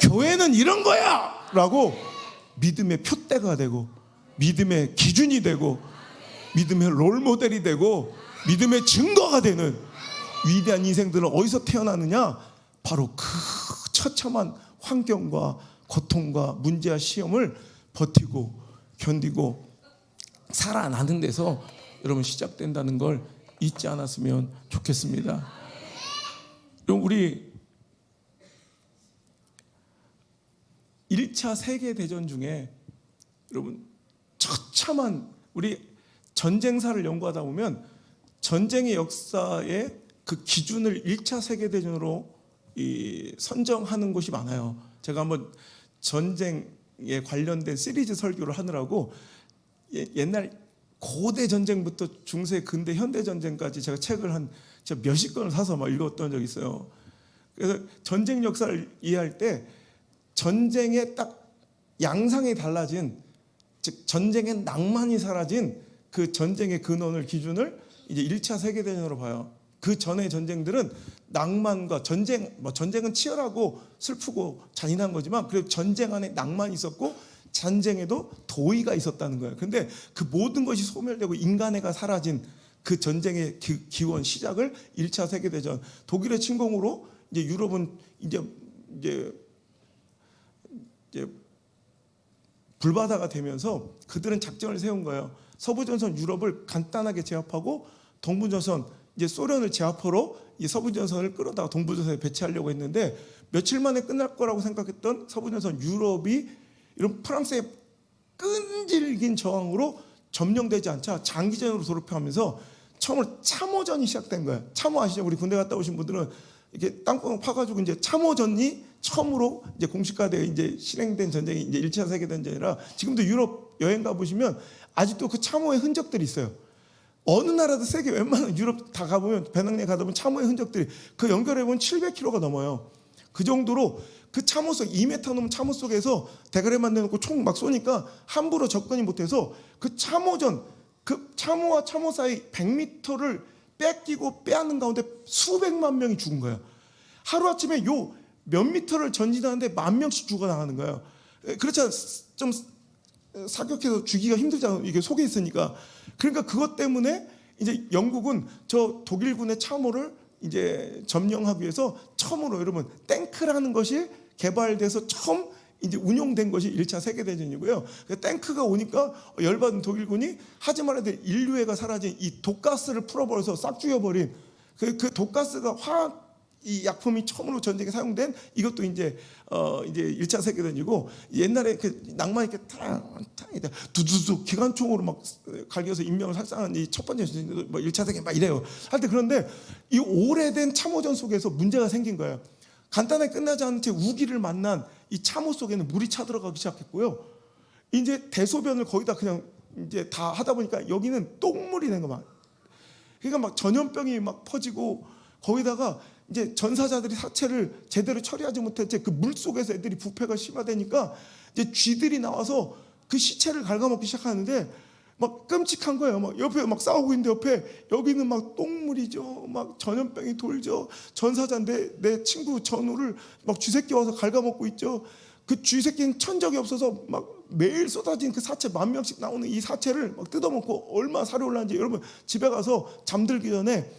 교회는 이런 거야 라고 믿음의 표대가 되고, 믿음의 기준이 되고, 믿음의 롤모델이 되고, 믿음의 증거가 되는 위대한 인생들은 어디서 태어나느냐? 바로 그 처참한 환경과 고통과 문제와 시험을 버티고 견디고 살아나는 데서 여러분 시작된다는 걸 잊지 않았으면 좋겠습니다. 여러분, 우리 1차 세계대전 중에 여러분 처참한, 우리 전쟁사를 연구하다 보면 전쟁의 역사의 그 기준을 1차 세계대전으로 선정하는 곳이 많아요. 제가 한번 전쟁에 관련된 시리즈 설교를 하느라고 옛날 고대 전쟁부터 중세, 근대, 현대 전쟁까지 제가 책을 한 몇십 권을 사서 막 읽었던 적이 있어요. 그래서 전쟁 역사를 이해할 때 전쟁의 딱 양상이 달라진, 즉 전쟁의 낭만이 사라진 그 전쟁의 근원을, 기준을 이제 1차 세계대전으로 봐요. 그 전의 전쟁들은 낭만과 전쟁은 치열하고 슬프고 잔인한 거지만, 그래도 전쟁 안에 낭만이 있었고 전쟁에도 도의가 있었다는 거예요. 근데 그 모든 것이 소멸되고 인간애가 사라진 그 전쟁의 기원, 시작을 1차 세계대전, 독일의 침공으로 이제 유럽은 이제 불바다가 되면서 그들은 작전을 세운 거예요. 서부전선 유럽을 간단하게 제압하고, 동부전선 이제 소련을 제압하러 이 서부전선을 끌어다가 동부전선에 배치하려고 했는데, 며칠 만에 끝날 거라고 생각했던 서부전선 유럽이, 이런 프랑스의 끈질긴 저항으로 점령되지 않자 장기전으로 돌입하면서 처음으로 참호전이 시작된 거예요. 참호 아시죠? 우리 군대 갔다 오신 분들은 이렇게 땅콩 파가지고 이제 참호전이 처음으로 이제 공식화되어 이제 실행된 전쟁이 이제 1차 세계대전이라 지금도 유럽 여행 가 보시면 아직도 그 참호의 흔적들이 있어요. 어느 나라도 세계 웬만한 유럽 다 가보면 배낭여행 가다 보면 참호의 흔적들이 그 연결해 보면 700km가 넘어요. 그 정도로 그 참호 속 2m 넘은 참호 속에서 대가리만 내놓고 총 막 쏘니까 함부로 접근이 못해서 그 참호전 그 참호와 참호 사이 100m를 뺏기고 빼앗는 가운데 수백만 명이 죽은 거예요. 하루아침에 요 몇 미터를 전진하는데 10,000명씩 죽어나가는 거예요. 그렇지 않아요? 좀 사격해서 죽이기가 힘들잖아요. 이게 속에 있으니까. 그러니까 그것 때문에 이제 영국은 저 독일군의 참호를 이제 점령하기 위해서 처음으로 여러분 탱크라는 것이 개발돼서 처음 이제 운용된 것이 1차 세계대전이고요. 탱크가 오니까 열받은 독일군이 하지 말아야 될 인류애가 사라진 이 독가스를 풀어버려서 싹 죽여버린 그 독가스가 화학 이 약품이 처음으로 전쟁에 사용된 이것도 이제 1차 세계대전이고 옛날에 그 낭만 이렇게 두두두 기관총으로 막 갈겨서 인명을 살상한 이 첫 번째 전쟁 뭐 1차 세계 막 이래요. 할 때 그런데 이 오래된 참호전 속에서 문제가 생긴 거예요. 간단하게 끝나지 않은 채 우기를 만난 이 참호 속에는 물이 차들어가기 시작했고요. 이제 대소변을 거기다 그냥 이제 다 하다 보니까 여기는 똥물이 된 거 막. 그러니까 막 전염병이 막 퍼지고 거기다가 이제 전사자들이 사체를 제대로 처리하지 못한 채 그 물 속에서 애들이 부패가 심화되니까 이제 쥐들이 나와서 그 시체를 갉아먹기 시작하는데 막 끔찍한 거예요. 막 옆에 막 싸우고 있는데 옆에 여기는 막 똥물이죠. 막 전염병이 돌죠. 전사자인데 내 친구 전우를 막 쥐새끼 와서 갉아먹고 있죠. 그 쥐새끼는 천적이 없어서 막 매일 쏟아진 그 사체 10,000명씩 나오는 이 사체를 막 뜯어먹고 얼마나 살이 올랐는지 여러분 집에 가서 잠들기 전에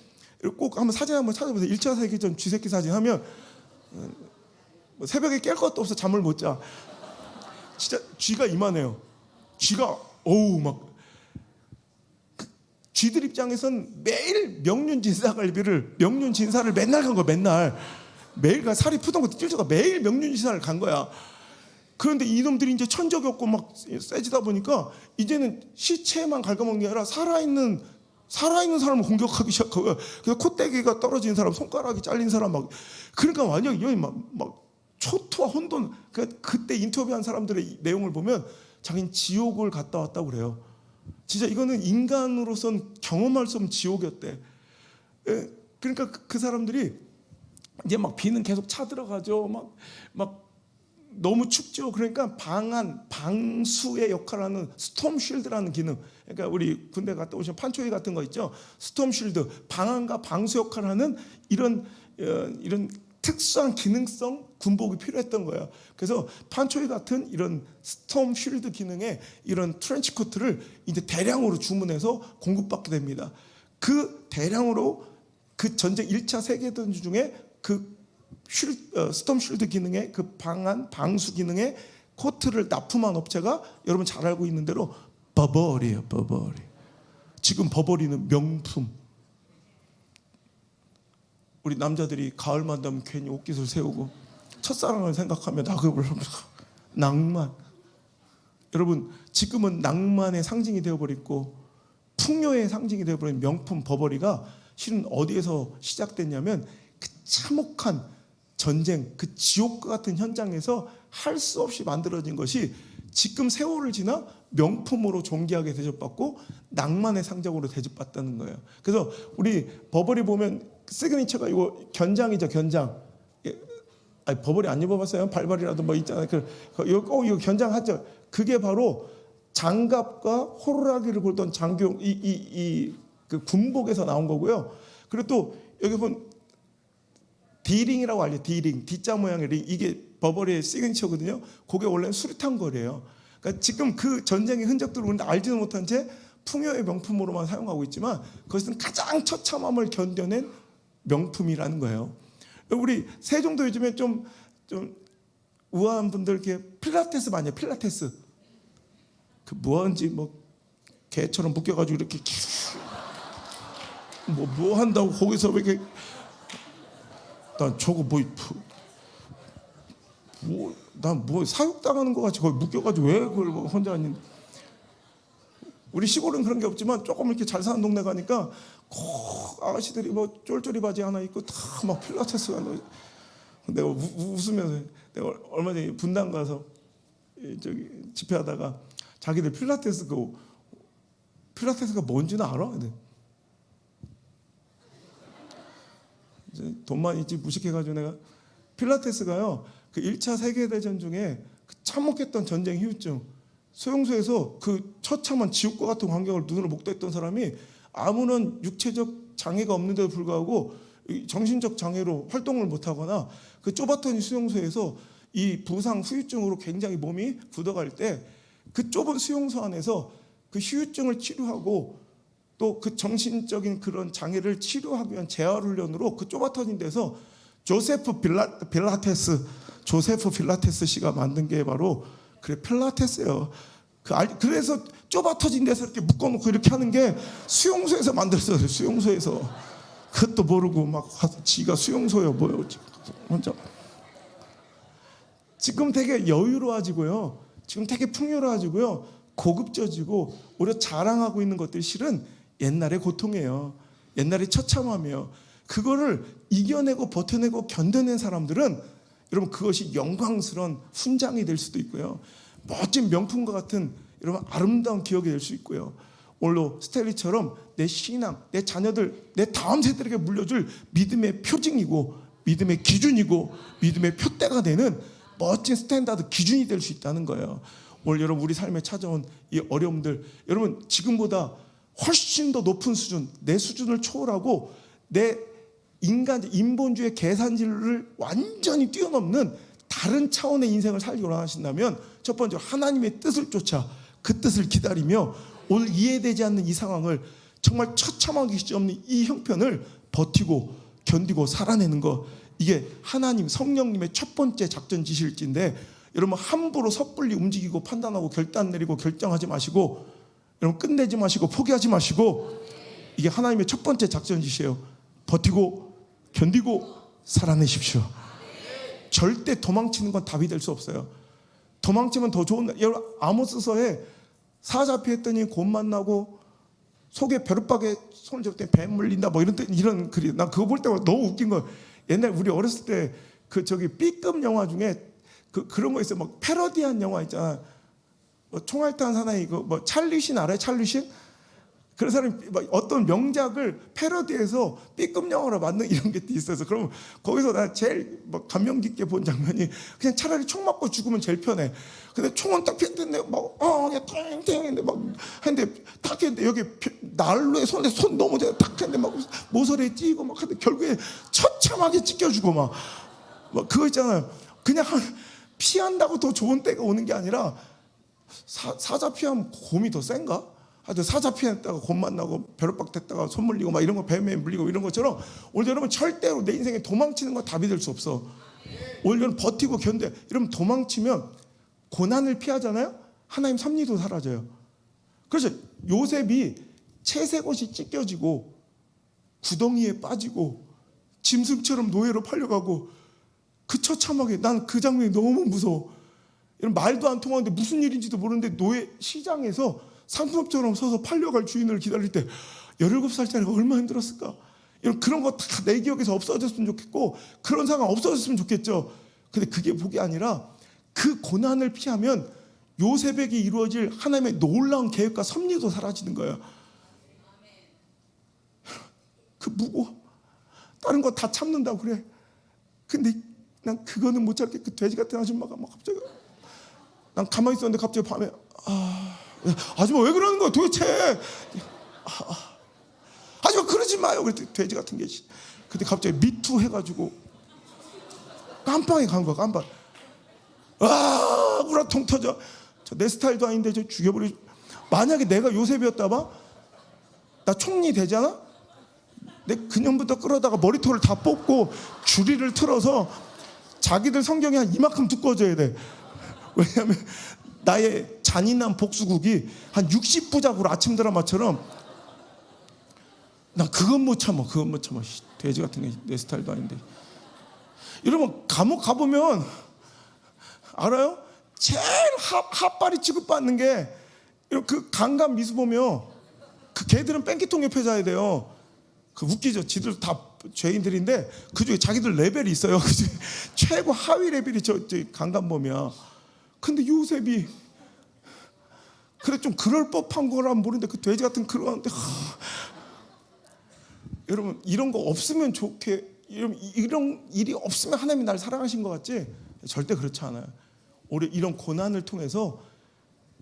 꼭 한번 사진 한번 찾아보세요. 1차 세계전 쥐새끼 사진 하면 새벽에 깰 것도 없어 잠을 못 자. 진짜 쥐가 이만해요. 쥐가 어우 막 쥐들 입장에선 매일 명륜진사갈비를 명륜진사를 맨날 간 거야. 매일 가 살이 푸던 것도 찔져가 매일 명륜진사를 간 거야. 그런데 이놈들이 이제 천적이 없고 막 세지다 보니까 이제는 시체만 갉아먹는 게 아니라 살아있는 사람을 공격하기 시작하고요. 그래서 콧대기가 떨어진 사람, 손가락이 잘린 사람 막 그러니까 완전 여기 막 초토화 혼돈. 그때 인터뷰한 사람들의 내용을 보면 자기는 지옥을 갔다 왔다고 그래요. 진짜 이거는 인간으로선 경험할 수 없는 지옥이었대. 그러니까 그 사람들이 이제 막 비는 계속 차들어가죠. 막 너무 춥죠. 그러니까 방수의 역할을 하는 스톰 쉴드라는 기능. 그러니까 우리 군대 갔다 오시면 판초이 같은 거 있죠. 스톰 쉴드, 방한과 방수 역할을 하는 이런 특수한 기능성 군복이 필요했던 거예요. 그래서 판초이 같은 이런 스톰 쉴드 기능의 이런 트렌치 코트를 이제 대량으로 주문해서 공급받게 됩니다. 그 대량으로 그 전쟁 1차 세계대전 중에 그 스톰 쉴드 기능의 그 방수 기능의 코트를 납품한 업체가 여러분 잘 알고 있는 대로 버버리예요. 버버리. 지금 버버리는 명품. 우리 남자들이 가을만 되면 괜히 옷깃을 세우고 첫사랑을 생각하며 낙엽을 낭만. 여러분 지금은 낭만의 상징이 되어버렸고 풍요의 상징이 되어버린 명품 버버리가 실은 어디에서 시작됐냐면 그 참혹한 전쟁, 그 지옥과 같은 현장에서 할 수 없이 만들어진 것이 지금 세월을 지나 명품으로 존귀하게 대접받고 낭만의 상징으로 대접받다는 거예요. 그래서 우리 버버리 보면 시그니처가 이거 견장이죠, 견장. 아니, 버버리 안 입어봤어요? 발발이라도 뭐 있잖아요. 이거 견장 하죠. 그게 바로 장갑과 호루라기를 걸던 장교 그 군복에서 나온 거고요. 그리고 또 여기 보면 D링이라고 알죠. D링, D자 모양의 링. 이게 버버리의 시그니처거든요. 그게 원래는 수류탄 거리예요. 그러니까 지금 그 전쟁의 흔적들을 우리는 알지도 못한 채 풍요의 명품으로만 사용하고 있지만 그것은 가장 처참함을 견뎌낸 명품이라는 거예요. 우리 세종도 요즘에 좀 우아한 분들 이렇게 필라테스 많이 해요. 필라테스. 그 뭐하는지 뭐 개처럼 묶여가지고 이렇게 뭐 한다고 거기서 왜 이렇게 난 저거 뭐 난 뭐 사육당하는 것 같이 거기 묶여가지고 왜 그걸 뭐 혼자 아닌. 우리 시골은 그런 게 없지만 조금 이렇게 잘 사는 동네 가니까 꼭 아가씨들이 뭐 쫄쫄이 바지 하나 입고 다 막 필라테스 하는. 내가 웃으면서 내가 얼마 전에 분당 가서 저기 집회하다가 자기들 필라테스가 뭔지는 알아? 근데 이제 돈만 있지 무식해가지고 내가 필라테스가요 그 1차 세계대전 중에 그 참혹했던 전쟁 후유증 소용소에서 그 처참한 지옥과 같은 환경을 눈으로 목도했던 사람이 아무런 육체적 장애가 없는데도 불구하고 정신적 장애로 활동을 못하거나 그 좁았던 수용소에서 이 부상 후유증으로 굉장히 몸이 굳어갈 때 그 좁은 수용소 안에서 그 후유증을 치료하고 또 그 정신적인 그런 장애를 치료하기 위한 재활훈련으로 그 좁아터진 데서 조세프 빌라테스 씨가 만든 게 바로 그래 필라테스예요. 그래서 좁아터진 데서 이렇게 묶어놓고 이렇게 하는 게 수용소에서 만들었어요. 수용소에서 그것도 모르고 막 지가 수용소예요 뭐요 혼자. 지금 되게 여유로워지고요. 지금 되게 풍요로워지고요. 고급져지고 오히려 자랑하고 있는 것들이 실은 옛날의 고통이에요. 옛날의 처참함이에요. 그거를 이겨내고 버텨내고 견뎌낸 사람들은 여러분 그것이 영광스러운 훈장이 될 수도 있고요. 멋진 명품과 같은 여러분 아름다운 기억이 될 수 있고요. 오늘도 스텔리처럼 내 신앙, 내 자녀들, 내 다음 세대에게 물려줄 믿음의 표징이고 믿음의 기준이고 믿음의 표대가 되는 멋진 스탠다드 기준이 될 수 있다는 거예요. 오늘 여러분 우리 삶에 찾아온 이 어려움들 여러분 지금보다 훨씬 더 높은 수준 내 수준을 초월하고 내 인본주의 계산질을 완전히 뛰어넘는 다른 차원의 인생을 살기 원하신다면 첫 번째로 하나님의 뜻을 쫓아 그 뜻을 기다리며 오늘 이해되지 않는 이 상황을 정말 처참하기 시점없는 이 형편을 버티고 견디고 살아내는 것 이게 하나님 성령님의 첫 번째 작전 지시일지인데 여러분 함부로 섣불리 움직이고 판단하고 결단 내리고 결정하지 마시고 여러분 끝내지 마시고 포기하지 마시고 이게 하나님의 첫 번째 작전 지시예요. 버티고 견디고 살아내십시오. 절대 도망치는 건 답이 될 수 없어요. 도망치면 더 좋은 여러분 아모스서에 사자피 했더니 곧 만나고 속에 벼룩박에 손을 잡을 때 뱀 물린다 뭐 이런 글이 난 그거 볼 때마다 너무 웃긴 거예요. 옛날 우리 어렸을 때 그 저기 B급 영화 중에 그런 거 있어요. 막 패러디한 영화 있잖아. 뭐 총알탄 사나이 뭐 찰리신 알아요? 찰리신? 그런 사람이 막 어떤 명작을 패러디해서 B급 영화로 만든 이런 게 있어서 그러면 거기서 나 제일 막 감명 깊게 본 장면이 그냥 차라리 총 맞고 죽으면 제일 편해. 근데 총은 딱 피했는데 막 그냥 땡땡 했는데 막 했는데 딱 했는데 여기 난로에 손 너무 딱 했는데 막 모서리에 찌고 막 하는데 결국에 처참하게 찢겨주고 막 그거 있잖아요. 그냥 피한다고 더 좋은 때가 오는 게 아니라 사자 피하면 곰이 더 센가? 하여튼 사자 피했다가 곰 만나고 벼룩박 됐다가 손 물리고 막 이런 거 뱀에 물리고 이런 것처럼 오늘 여러분 절대로 내 인생에 도망치는 건 답이 될 수 없어. 오늘 여러분 버티고 견뎌. 여러분 도망치면 고난을 피하잖아요. 하나님 섭리도 사라져요. 그래서 요셉이 채색옷이 찢겨지고 구덩이에 빠지고 짐승처럼 노예로 팔려가고 그 처참하게 난 그 장면이 너무 무서워. 이런 말도 안 통하는데 무슨 일인지도 모르는데 노예 시장에서 상품처럼 서서 팔려갈 주인을 기다릴 때 17살짜리가 얼마나 힘들었을까. 이런 그런 거 다 내 기억에서 없어졌으면 좋겠고 그런 상황 없어졌으면 좋겠죠. 근데 그게 복이 아니라 그 고난을 피하면 요셉에게 이루어질 하나님의 놀라운 계획과 섭리도 사라지는 거예요. 그 무거워. 다른 거 다 참는다고 그래. 근데 난 그거는 못 참겠. 그 돼지 같은 아줌마가 막 갑자기 난 가만히 있었는데 갑자기 밤에 아줌마 왜 그러는 거야 도대체. 아줌마 그러지 마요. 그랬더니 돼지 같은 게 근데 갑자기 미투 해가지고 깜빵에 간 거야. 깜빵. 우라통 터져. 내 스타일도 아닌데 저 죽여버리. 만약에 내가 요셉이었다 봐. 나 총리 되잖아. 내 그년부터 끌어다가 머리털을 다 뽑고 줄이를 틀어서 자기들 성경이 한 이만큼 두꺼워져야 돼. 왜냐하면 나의 잔인한 복수국이 한 60부작으로 아침 드라마처럼. 나 그건 못 참아. 돼지 같은 게 내 스타일도 아닌데. 여러분 감옥 가보면 알아요? 제일 핫발이 취급받는 게 그 강간 미수보며 그 걔들은 뺑기통 옆에 자야 돼요. 그 웃기죠. 지들 다 죄인들인데 그중에 자기들 레벨이 있어요. 그중에 최고 하위 레벨이 저 강간범이야. 근데 요셉이 그래 좀 그럴 법한 거라면 모르는데 그 돼지 같은 그러는데 여러분 이런 거 없으면 좋게 이런 일이 없으면 하나님이 날 사랑하신 것 같지? 절대 그렇지 않아요. 오히려 이런 고난을 통해서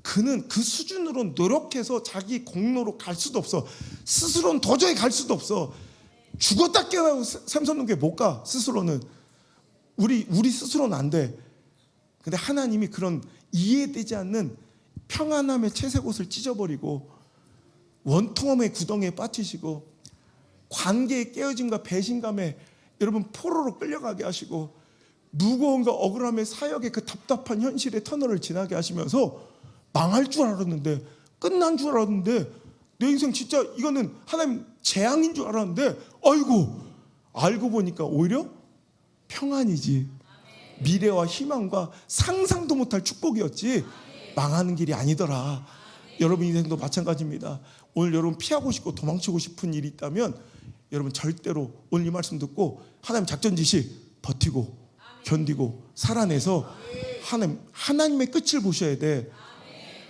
그는 그 수준으로 노력해서 자기 공로로 갈 수도 없어. 스스로는 도저히 갈 수도 없어. 죽었다 깨어나고 샘솟는 게 못 가. 스스로는 우리 스스로는 안 돼. 근데 하나님이 그런 이해되지 않는 평안함의 채색옷을 찢어버리고 원통함의 구덩이에 빠뜨리시고 관계의 깨어짐과 배신감에 여러분 포로로 끌려가게 하시고 무거움과 억울함의 사역의 그 답답한 현실의 터널을 지나게 하시면서 망할 줄 알았는데 끝난 줄 알았는데 내 인생 진짜 이거는 하나님 재앙인 줄 알았는데 아이고 알고 보니까 오히려 평안이지. 미래와 희망과 상상도 못할 축복이었지 망하는 길이 아니더라. 여러분 인생도 마찬가지입니다. 오늘 여러분 피하고 싶고 도망치고 싶은 일이 있다면 여러분 절대로 오늘 이 말씀 듣고 하나님 작전 지시 버티고 견디고 살아내서 하나님의 끝을 보셔야 돼.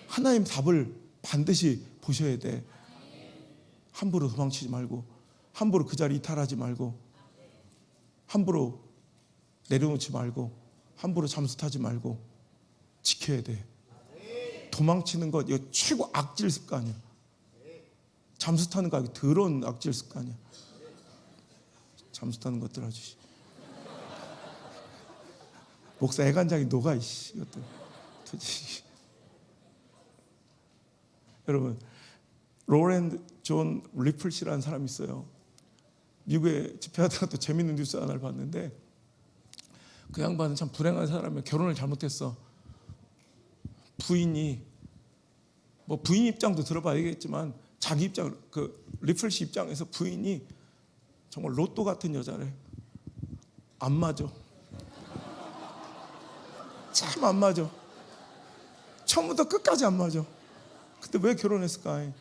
하나님 답을 반드시 보셔야 돼. 함부로 도망치지 말고 함부로 그 자리 이탈하지 말고 함부로 내려놓지 말고 함부로 잠수 타지 말고 지켜야 돼. 도망치는 것 이거 최고 악질 습관이야. 잠수 타는 거 더러운 악질 습관이야. 잠수 타는 것들 아주 목사 애간장이 녹아 이것도 도대체. 여러분 로렌 존 리플시라는 사람이 있어요. 미국에 집회하다가 또 재밌는 뉴스 하나를 봤는데 그 양반은 참 불행한 사람이에요. 결혼을 잘못했어. 부인이 뭐 부인 입장도 들어봐야겠지만 자기 입장 그 리플시 입장에서 부인이 정말 로또 같은 여자래. 안 맞아. 참 안 맞아. 처음부터 끝까지 안 맞아. 근데 왜 결혼했을까?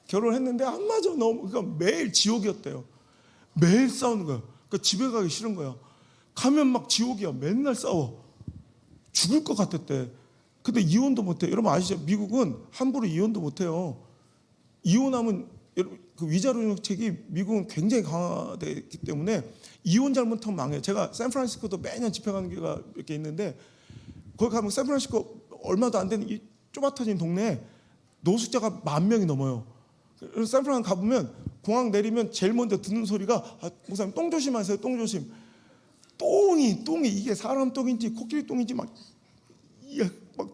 결혼했는데 안 맞아. 너무 그러니까 매일 지옥이었대요. 매일 싸우는 거야. 그러니까 집에 가기 싫은 거야. 가면 막 지옥이야. 맨날 싸워. 죽을 것 같았대. 근데 이혼도 못해. 여러분 아시죠? 미국은 함부로 이혼도 못해요. 이혼하면 그 위자료책이 미국은 굉장히 강화되기 때문에 이혼 잘못하면 망해요. 제가 샌프란시스코도 매년 집회 가는 게가 이렇게 있는데 거기 가면 샌프란시스코 얼마도 안 되는 이 좁아터진 동네에 노숙자가 10,000명이 넘어요. 그래서 샌프란 가보면 공항 내리면 제일 먼저 듣는 소리가 목사님 똥 조심하세요. 똥 조심. 똥이 이게 사람 똥인지 코끼리 똥인지 막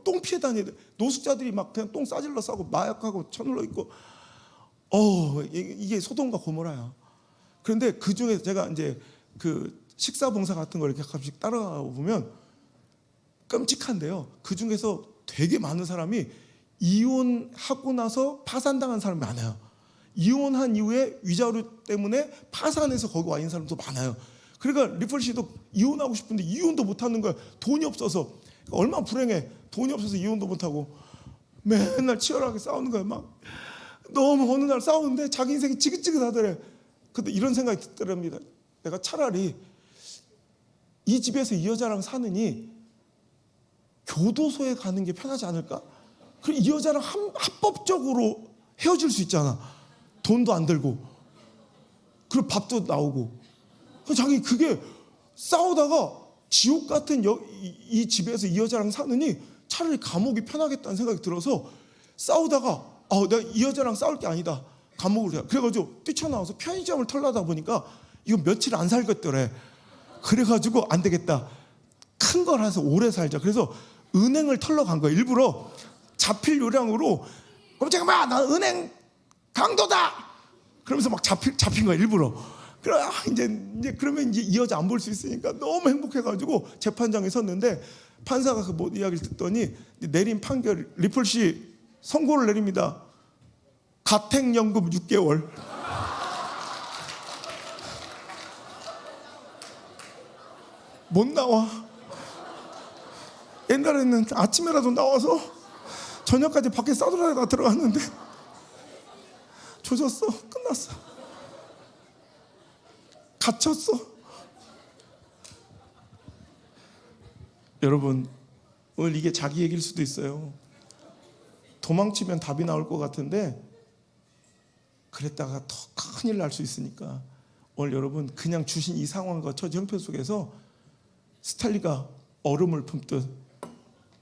똥 피해 다니는 노숙자들이 막 그냥 똥 싸질러 싸고 마약하고 쳐눌러 있고 이게 소돔과 고모라야. 그런데 그 중에 제가 이제 그 식사 봉사 같은 걸 이렇게 가끔씩 따라가 보면 끔찍한데요. 그 중에서 되게 많은 사람이 이혼하고 나서 파산당한 사람이 많아요. 이혼한 이후에 위자료 때문에 파산해서 거기 와 있는 사람도 많아요. 그러니까 리플 씨도 이혼하고 싶은데 이혼도 못하는 거야. 돈이 없어서. 얼마나 불행해. 돈이 없어서 이혼도 못하고 맨날 치열하게 싸우는 거야. 막 너무 어느 날 싸우는데 자기 인생이 지긋지긋하더래. 근데 이런 생각이 들더랍니다. 내가 차라리 이 집에서 이 여자랑 사느니 교도소에 가는 게 편하지 않을까? 그럼 이 여자랑 합법적으로 헤어질 수 있잖아. 돈도 안 들고 그리고 밥도 나오고. 자기 그게 싸우다가 지옥 같은 이 집에서 이 여자랑 사느니 차라리 감옥이 편하겠다는 생각이 들어서 싸우다가 내가 이 여자랑 싸울 게 아니다. 감옥으로 가. 그래가지고 뛰쳐나와서 편의점을 털려다 보니까 이거 며칠 안 살겠더래. 그래가지고 안 되겠다. 큰 걸 해서 오래 살자. 그래서 은행을 털러 간 거야. 일부러 잡힐 요량으로. 깜짝아 마, 나 은행 강도다. 그러면서 막 잡힌 거야. 일부러. 그래 이제 그러면 이제 이 여자 안 볼 수 있으니까 너무 행복해가지고 재판장에 섰는데 판사가 그 뭐 이야기를 듣더니 내린 판결 리플 씨 선고를 내립니다. 가택연금 6개월. 못 나와. 옛날에는 아침에라도 나와서 저녁까지 밖에 싸돌아다가 들어갔는데 조졌어. 끝났어. 갇혔어. 여러분, 오늘 이게 자기 얘기일 수도 있어요. 도망치면 답이 나올 것 같은데 그랬다가 더 큰일 날 수 있으니까 오늘 여러분 그냥 주신 이 상황과 처지 형편 속에서 스탈리가 얼음을 품듯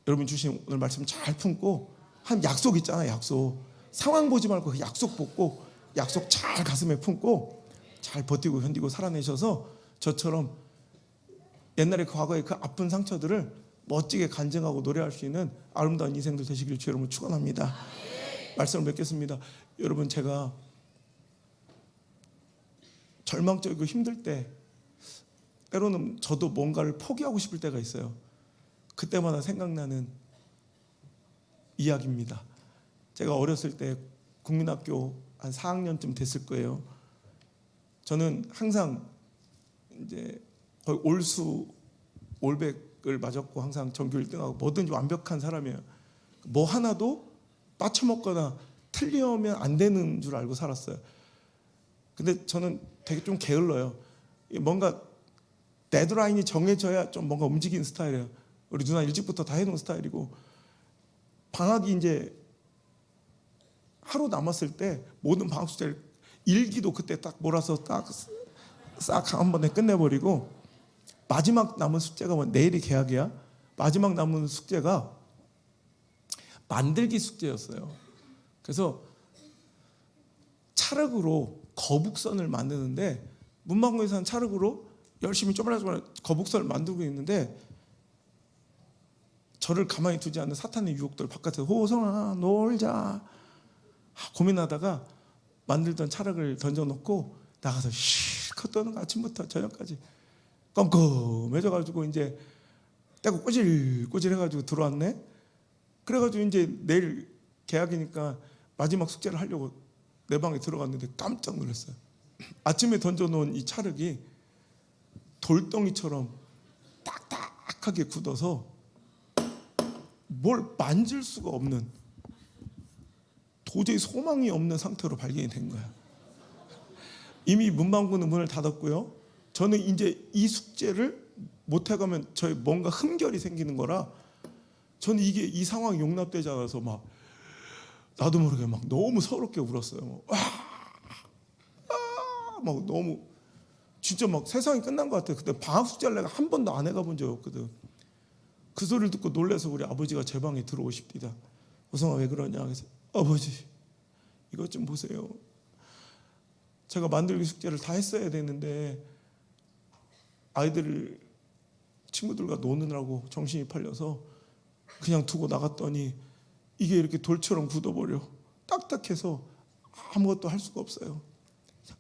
여러분 주신 오늘 말씀 잘 품고 한 약속 있잖아요. 약속. 상황 보지 말고 그 약속 보고 약속 잘 가슴에 품고 잘 버티고 견디고 살아내셔서 저처럼 옛날에 과거의 그 아픈 상처들을 멋지게 간증하고 노래할 수 있는 아름다운 인생들 되시기를 주 여러분 축원합니다. 말씀을 맺겠습니다. 여러분, 제가 절망적이고 힘들 때 때로는 저도 뭔가를 포기하고 싶을 때가 있어요. 그때마다 생각나는 이야기입니다. 제가 어렸을 때 국민학교 한 4학년쯤 됐을 거예요. 저는 항상 이제 거의 올수 올백을 맞았고 항상 전교 1등하고 뭐든지 완벽한 사람이에요. 뭐 하나도 빠쳐먹거나 틀리면 안 되는 줄 알고 살았어요. 근데 저는 되게 좀 게을러요. 뭔가 데드라인이 정해져야 좀 뭔가 움직이는 스타일이에요. 우리 누나 일찍부터 다 해놓은 스타일이고, 방학이 이제 하루 남았을 때 모든 방학 숙제를 일기도 그때 딱 몰아서 딱 싹 한 번에 끝내버리고, 마지막 남은 숙제가 뭐 내일이 개학이야. 마지막 남은 숙제가 만들기 숙제였어요. 그래서 찰흙으로 거북선을 만드는데, 문방구에서 한 찰흙으로 열심히 쪼물쪼물 거북선을 만들고 있는데 저를 가만히 두지 않는 사탄의 유혹들 바깥에서 호성아 놀자 고민하다가 만들던 찰흙을 던져놓고 나가서 실컷 떠는 거 아침부터 저녁까지 껌껌해져가지고 이제 떼고 꼬질꼬질 해가지고 들어왔네. 그래가지고 이제 내일 개학이니까 마지막 숙제를 하려고 내 방에 들어갔는데 깜짝 놀랐어요. 아침에 던져놓은 이 찰흙이 돌덩이처럼 딱딱하게 굳어서 뭘 만질 수가 없는, 도저히 소망이 없는 상태로 발견이 된 거야. 이미 문방구는 문을 닫았고요. 저는 이제 이 숙제를 못 해가면 저희 뭔가 흠결이 생기는 거라 저는 이게 이 상황이 용납되지 않아서 막 나도 모르게 막 너무 서럽게 울었어요. 막 너무 진짜 막 세상이 끝난 것 같아요. 그때 방학 숙제를 내가 한 번도 안 해가 본 적이 없거든. 그 소리를 듣고 놀라서 우리 아버지가 제 방에 들어오십니다. 호성아 왜 그러냐. 그래서 아버지 이것 좀 보세요. 제가 만들기 숙제를 다 했어야 되는데 아이들 친구들과 노느라고 정신이 팔려서 그냥 두고 나갔더니 이게 이렇게 돌처럼 굳어버려. 딱딱해서 아무것도 할 수가 없어요.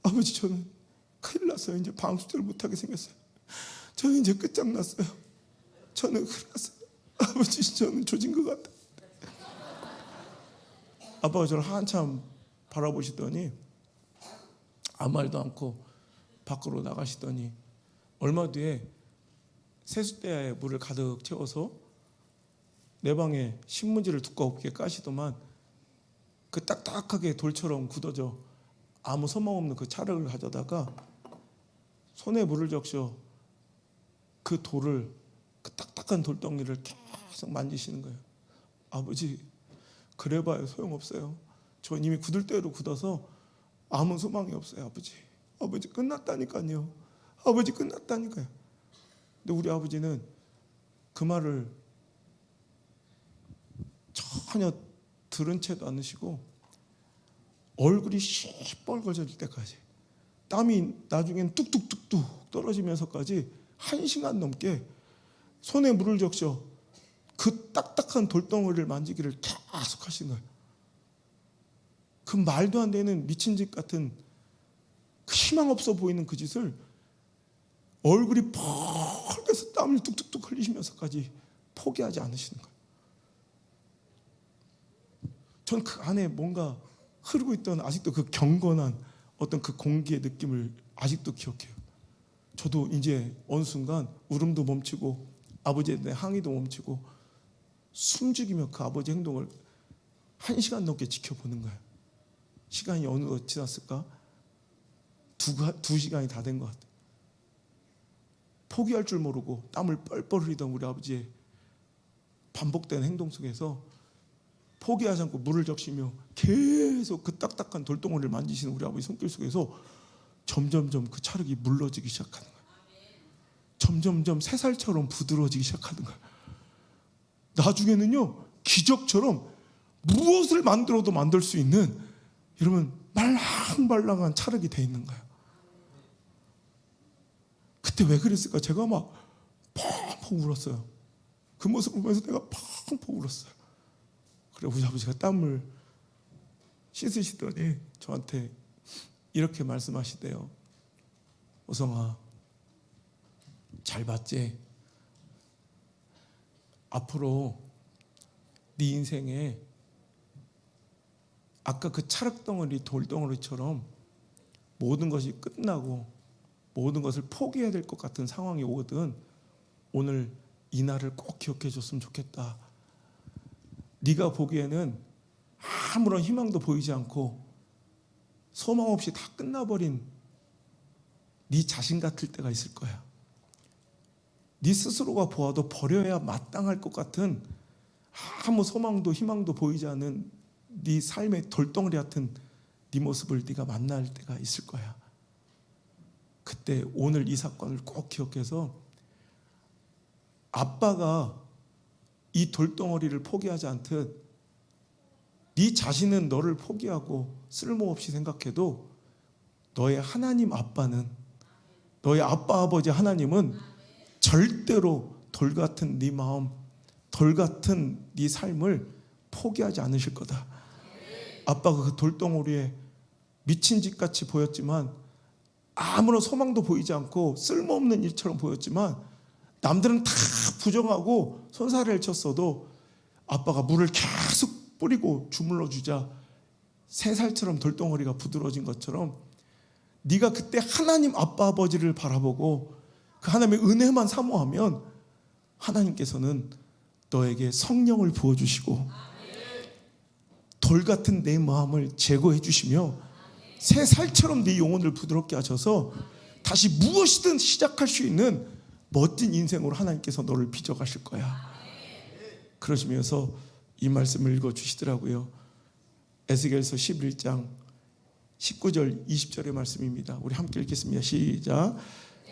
아버지 저는 큰일 났어요. 이제 방학 숙제를 못하게 생겼어요. 저는 이제 끝장났어요. 저는 큰일 났어요. 아버지 저는 조진 것 같아요. 아빠가 저를 한참 바라보시더니 아무 말도 않고 밖으로 나가시더니 얼마 뒤에 세숫대야에 물을 가득 채워서 내 방에 신문지를 두껍게 까시더만 그 딱딱하게 돌처럼 굳어져 아무 소망 없는 그 찰흙을 가져다가 손에 물을 적셔 그 돌을, 그 딱딱한 돌덩이를 계속 만지시는 거예요. 아버지 그래봐야 소용없어요. 전 이미 굳을 대로 굳어서 아무 소망이 없어요. 아버지 끝났다니까요. 아버지 끝났다니까요. 근데 우리 아버지는 그 말을 전혀 들은 채도 않으시고 얼굴이 시뻘거질 때까지 땀이 나중엔 뚝뚝뚝뚝 떨어지면서까지 1시간 넘게 손에 물을 적셔 그 딱딱한 돌덩이를 만지기를 계속 하신 거예요. 그 말도 안 되는 미친 짓 같은 그 희망 없어 보이는 그 짓을 얼굴이 펄개서 땀을 뚝뚝뚝 흘리시면서까지 포기하지 않으시는 거예요. 전 그 안에 뭔가 흐르고 있던 아직도 그 경건한 어떤 그 공기의 느낌을 아직도 기억해요. 저도 이제 어느 순간 울음도 멈추고 아버지에 대한 항의도 멈추고 숨죽이며 그 아버지 행동을 1시간 넘게 지켜보는 거예요. 시간이 어느덧 지났을까? 2시간이 다 된 것 같아요. 포기할 줄 모르고 땀을 뻘뻘 흘리던 우리 아버지의 반복된 행동 속에서 포기하지 않고 물을 적시며 계속 그 딱딱한 돌덩어리를 만지시는 우리 아버지 손길 속에서 점점점 그 찰흙이 물러지기 시작하는 거예요. 점점점 새살처럼 부드러워지기 시작하는 거예요. 나중에는요, 기적처럼 무엇을 만들어도 만들 수 있는, 여러분, 말랑말랑한 찰흙이 돼 있는 거예요. 그때 왜 그랬을까? 제가 막 펑펑 울었어요. 그 모습을 보면서 내가 펑펑 울었어요. 그래 우리 아버지가 땀을 씻으시더니 저한테 이렇게 말씀하시대요. 오성아, 잘 봤지? 앞으로 네 인생에 아까 그 찰흙덩어리 돌덩어리처럼 모든 것이 끝나고 모든 것을 포기해야 될 것 같은 상황이 오거든 오늘 이 날을 꼭 기억해 줬으면 좋겠다. 네가 보기에는 아무런 희망도 보이지 않고 소망 없이 다 끝나버린 네 자신 같을 때가 있을 거야. 네 스스로가 보아도 버려야 마땅할 것 같은 아무 소망도 희망도 보이지 않는 네 삶의 돌덩어리 같은 네 모습을 네가 만날 때가 있을 거야. 그때 오늘 이 사건을 꼭 기억해서 아빠가 이 돌덩어리를 포기하지 않듯 네 자신은 너를 포기하고 쓸모없이 생각해도 너의 하나님 아빠는, 너의 아빠 아버지 하나님은 절대로 돌 같은 네 마음, 돌 같은 네 삶을 포기하지 않으실 거다. 아빠가 그 돌덩어리에 미친 짓같이 보였지만 아무런 소망도 보이지 않고 쓸모없는 일처럼 보였지만 남들은 다 부정하고 손살을 쳤어도 아빠가 물을 계속 뿌리고 주물러 주자 새살처럼 돌덩어리가 부드러워진 것처럼 네가 그때 하나님 아빠 아버지를 바라보고 그 하나님의 은혜만 사모하면 하나님께서는 너에게 성령을 부어주시고 돌 같은 내 마음을 제거해 주시며 새살처럼 네 영혼을 부드럽게 하셔서 다시 무엇이든 시작할 수 있는 멋진 인생으로 하나님께서 너를 빚어가실 거야. 그러시면서 이 말씀을 읽어주시더라고요. 에스겔서 11장 19절 20절의 말씀입니다. 우리 함께 읽겠습니다. 시작.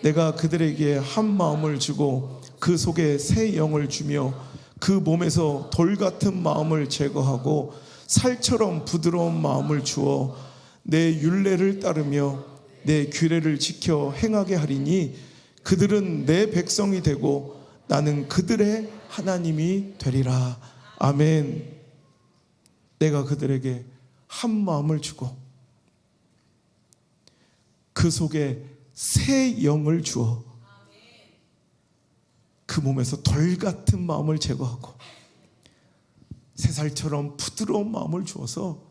내가 그들에게 한 마음을 주고 그 속에 새 영을 주며 그 몸에서 돌 같은 마음을 제거하고 살처럼 부드러운 마음을 주어 내 율례를 따르며 내 규례를 지켜 행하게 하리니 그들은 내 백성이 되고 나는 그들의 하나님이 되리라. 아멘. 내가 그들에게 한 마음을 주고 그 속에 새 영을 주어 그 몸에서 돌 같은 마음을 제거하고 새살처럼 부드러운 마음을 주어서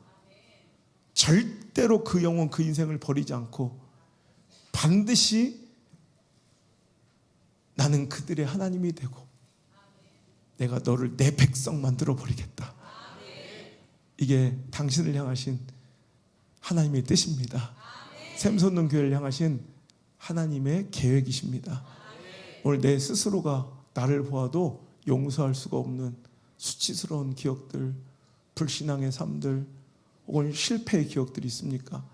절대로 그 영혼 그 인생을 버리지 않고 반드시 나는 그들의 하나님이 되고 내가 너를 내 백성 만들어 버리겠다. 이게 당신을 향하신 하나님의 뜻입니다. 샘솟는 교회를 향하신 하나님의 계획이십니다. 오늘 내 스스로가 나를 보아도 용서할 수가 없는 수치스러운 기억들, 불신앙의 삶들 혹은 실패의 기억들이 있습니까?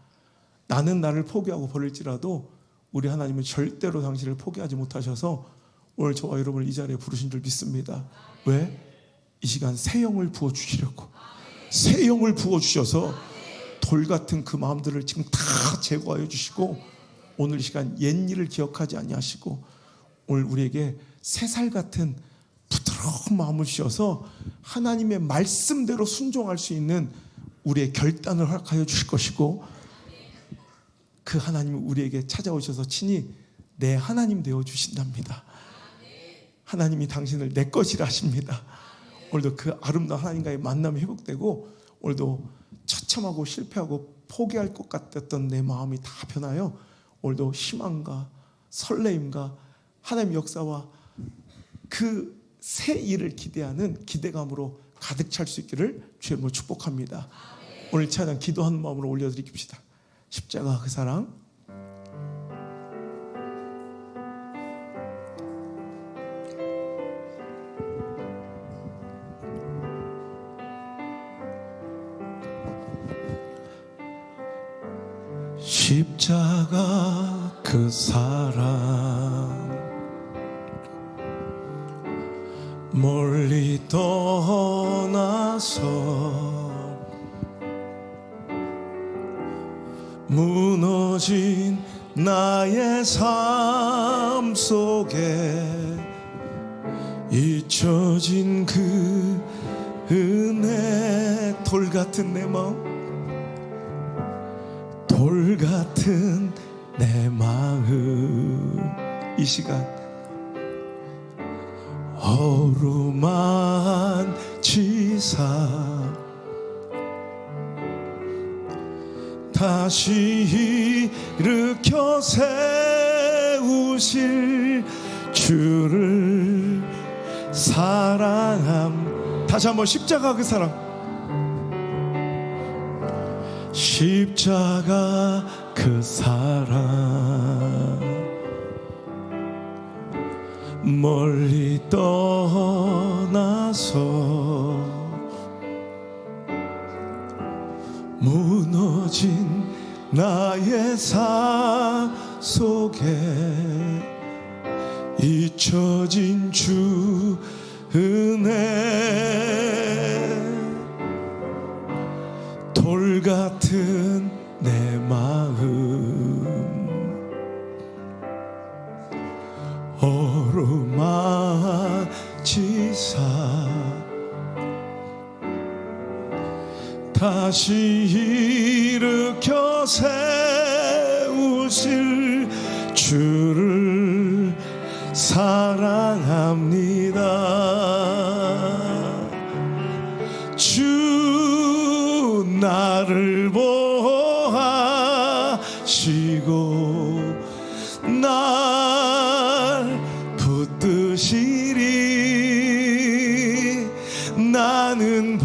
나는 나를 포기하고 버릴지라도 우리 하나님은 절대로 당신을 포기하지 못하셔서 오늘 저와 여러분을 이 자리에 부르신 줄 믿습니다. 왜? 이 시간 새 영을 부어주시려고. 새 영을 부어주셔서 돌 같은 그 마음들을 지금 다 제거하여 주시고 오늘 이 시간 옛일을 기억하지 아니하시고 오늘 우리에게 새살 같은 부드러운 마음을 주셔서 하나님의 말씀대로 순종할 수 있는 우리의 결단을 허락하여 주실 것이고 그 하나님이 우리에게 찾아오셔서 친히 내 하나님 되어 주신답니다. 하나님이 당신을 내 것이라 하십니다. 오늘도 그 아름다운 하나님과의 만남이 회복되고 오늘도 처참하고 실패하고 포기할 것 같았던 내 마음이 다 변하여 오늘도 희망과 설레임과 하나님의 역사와 그 새 일을 기대하는 기대감으로 가득 찰 수 있기를 주의 이름으로 축복합니다. 오늘 찬양 기도하는 마음으로 올려드립시다. 십자가 그 사랑. 십자가 그 사랑 멀리 떠나서 무너진 나의 삶 속에 잊혀진 그 은혜 돌 같은 내 마음 돌 같은 내 마음 이 시간 어루만지사 다시 일으켜 세우실 주를 사랑함. 다시 한번 십자가 그 사랑. 십자가 그 사랑 멀리 떠나서 무너진 나의 삶 속에 잊혀진 주 은혜 돌 같은 내 마음 어루만지사 다시 일으켜 세우실 주를 사랑합니다. 주 나를 보하시고 날 붙드시리. 나는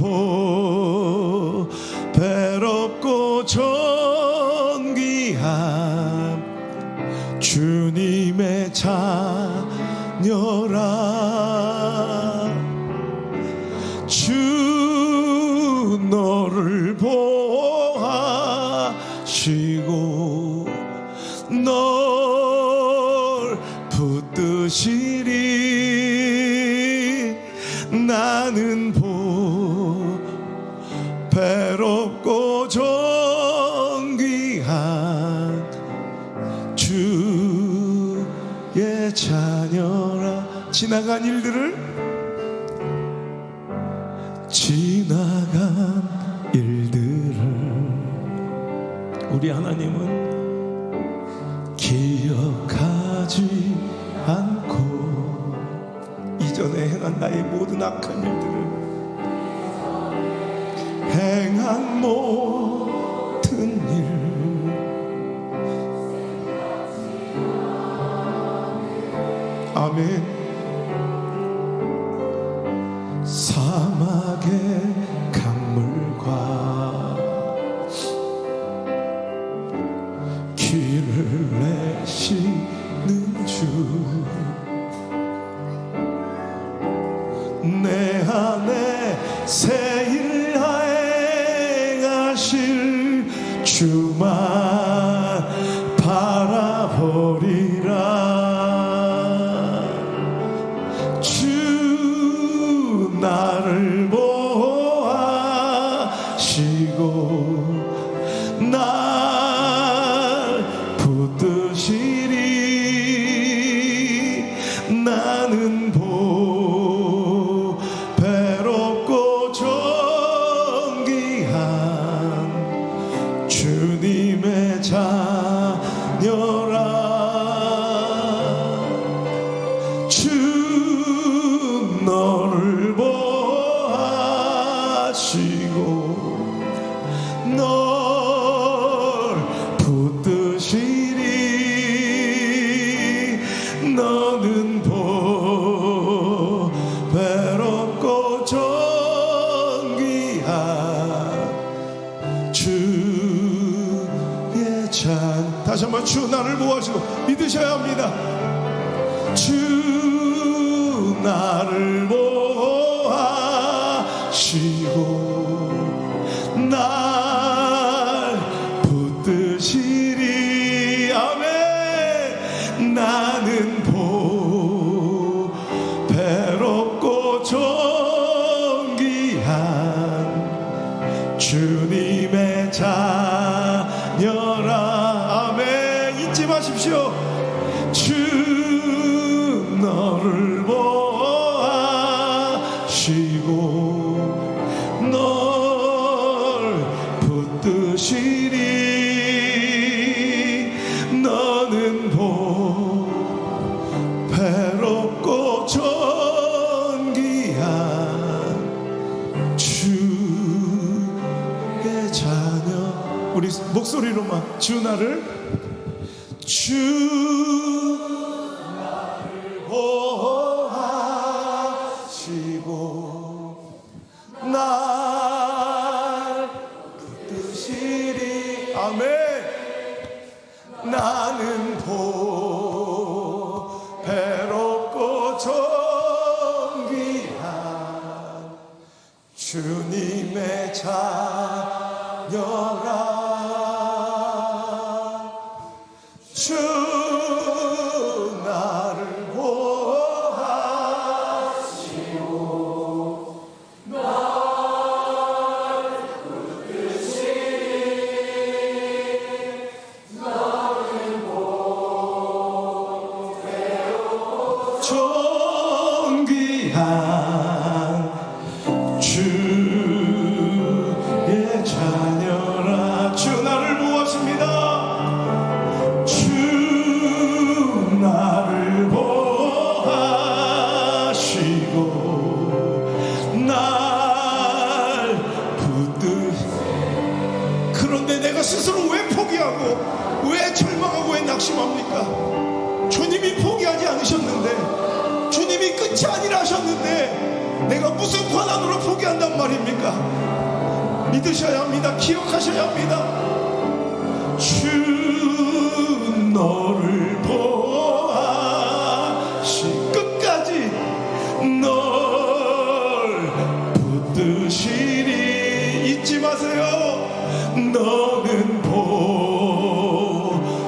배롭고 존귀한 주님의 자녀라. 주 너를 보하시고 널 붙드시리. 나는 배롭고 존귀한 주의 자녀라. 지나간 일들을 우리 하나님은 기억하지 않고 이전에 행한 나의 모든 악한 일들을 행한 모든 일 아멘. 사막의 강물과 길을 내시는 주 내 안에 새 일 행하실 주만 바라보리라. 주 나를 보하시고 날 붙드시리. 나는 배롭고 존귀한 주님의 자녀라. 주 너를 보하시고 널 붙드시리. 너는 다시 한번 주 나를 보호하시고 믿으셔야 합니다. 주 나를 보호하시고 날 붙드시리. 아멘. 나는 배롭고 존귀한 주님의 자녀라. 아멘. 잊지 마십시오. 주 너를 보호하시고 널 붙드시리. 너는 배롭고 존귀한 주의 자녀. 우리 목소리로만 주 나를 보호하시고 날 붙드시리. 아멘. 나는 배롭고 존귀한 주님의 자녀라. 주 나를 보호하시고 날 붙드시리. 너는 배롭고 존귀한 주의 자녀라. 주 나를 보호하십니다. 나를 보호하시고 날 그런데 내가 스스로 왜 포기하고 왜 절망하고 왜 낙심합니까? 주님이 포기하지 않으셨는데, 주님이 끝이 아니라 하셨는데 내가 무슨 권한으로 포기한단 말입니까? 믿으셔야 합니다. 기억하셔야 합니다. 주 너를 끝까지 널 붙드시리. 잊지 마세요. 너는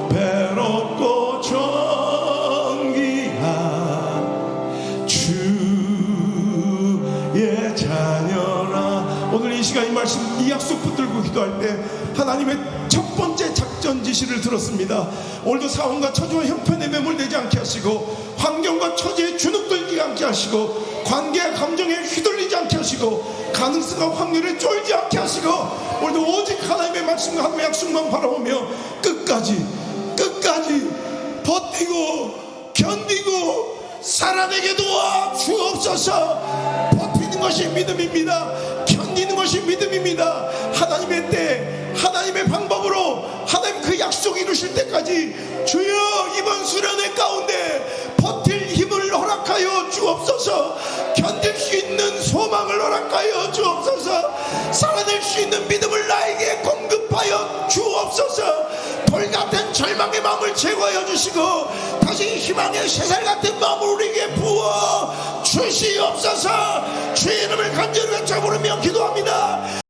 배롭고 존귀한 주의 자녀라. 오늘 이 시간 이 말씀, 이 약속 붙들고 기도할 때 하나님의 첫 번째 작전 지시를 들었습니다. 오늘도 상황과 처지와 형편에 매몰되지 않게 하시고, 환경과 처지에 주눅들지 않게 하시고, 관계와 감정에 휘둘리지 않게 하시고, 가능성과 확률에 쫄지 않게 하시고, 오늘도 오직 하나님의 말씀과 하나님의 약속만 바라보며 끝까지 버티고 견디고 살아내게 도와 주옵소서. 버티는 것이 믿음입니다. 견디는 것이 믿음입니다. 하나님의 때, 하나님의 방법으로 하나님 그 약속 이루실 때까지 주여 이번 수련회 가운데 버틸 힘을 허락하여 주옵소서. 견딜 수 있는 소망을 허락하여 주옵소서. 살아낼 수 있는 믿음을 나에게 공급하여 주옵소서. 돌같은 절망의 마음을 제거하여 주시고 다시 희망의 새살 같은 마음을 우리에게 부어 주시옵소서. 주의 이름을 간절히 외쳐 부르며 기도합니다.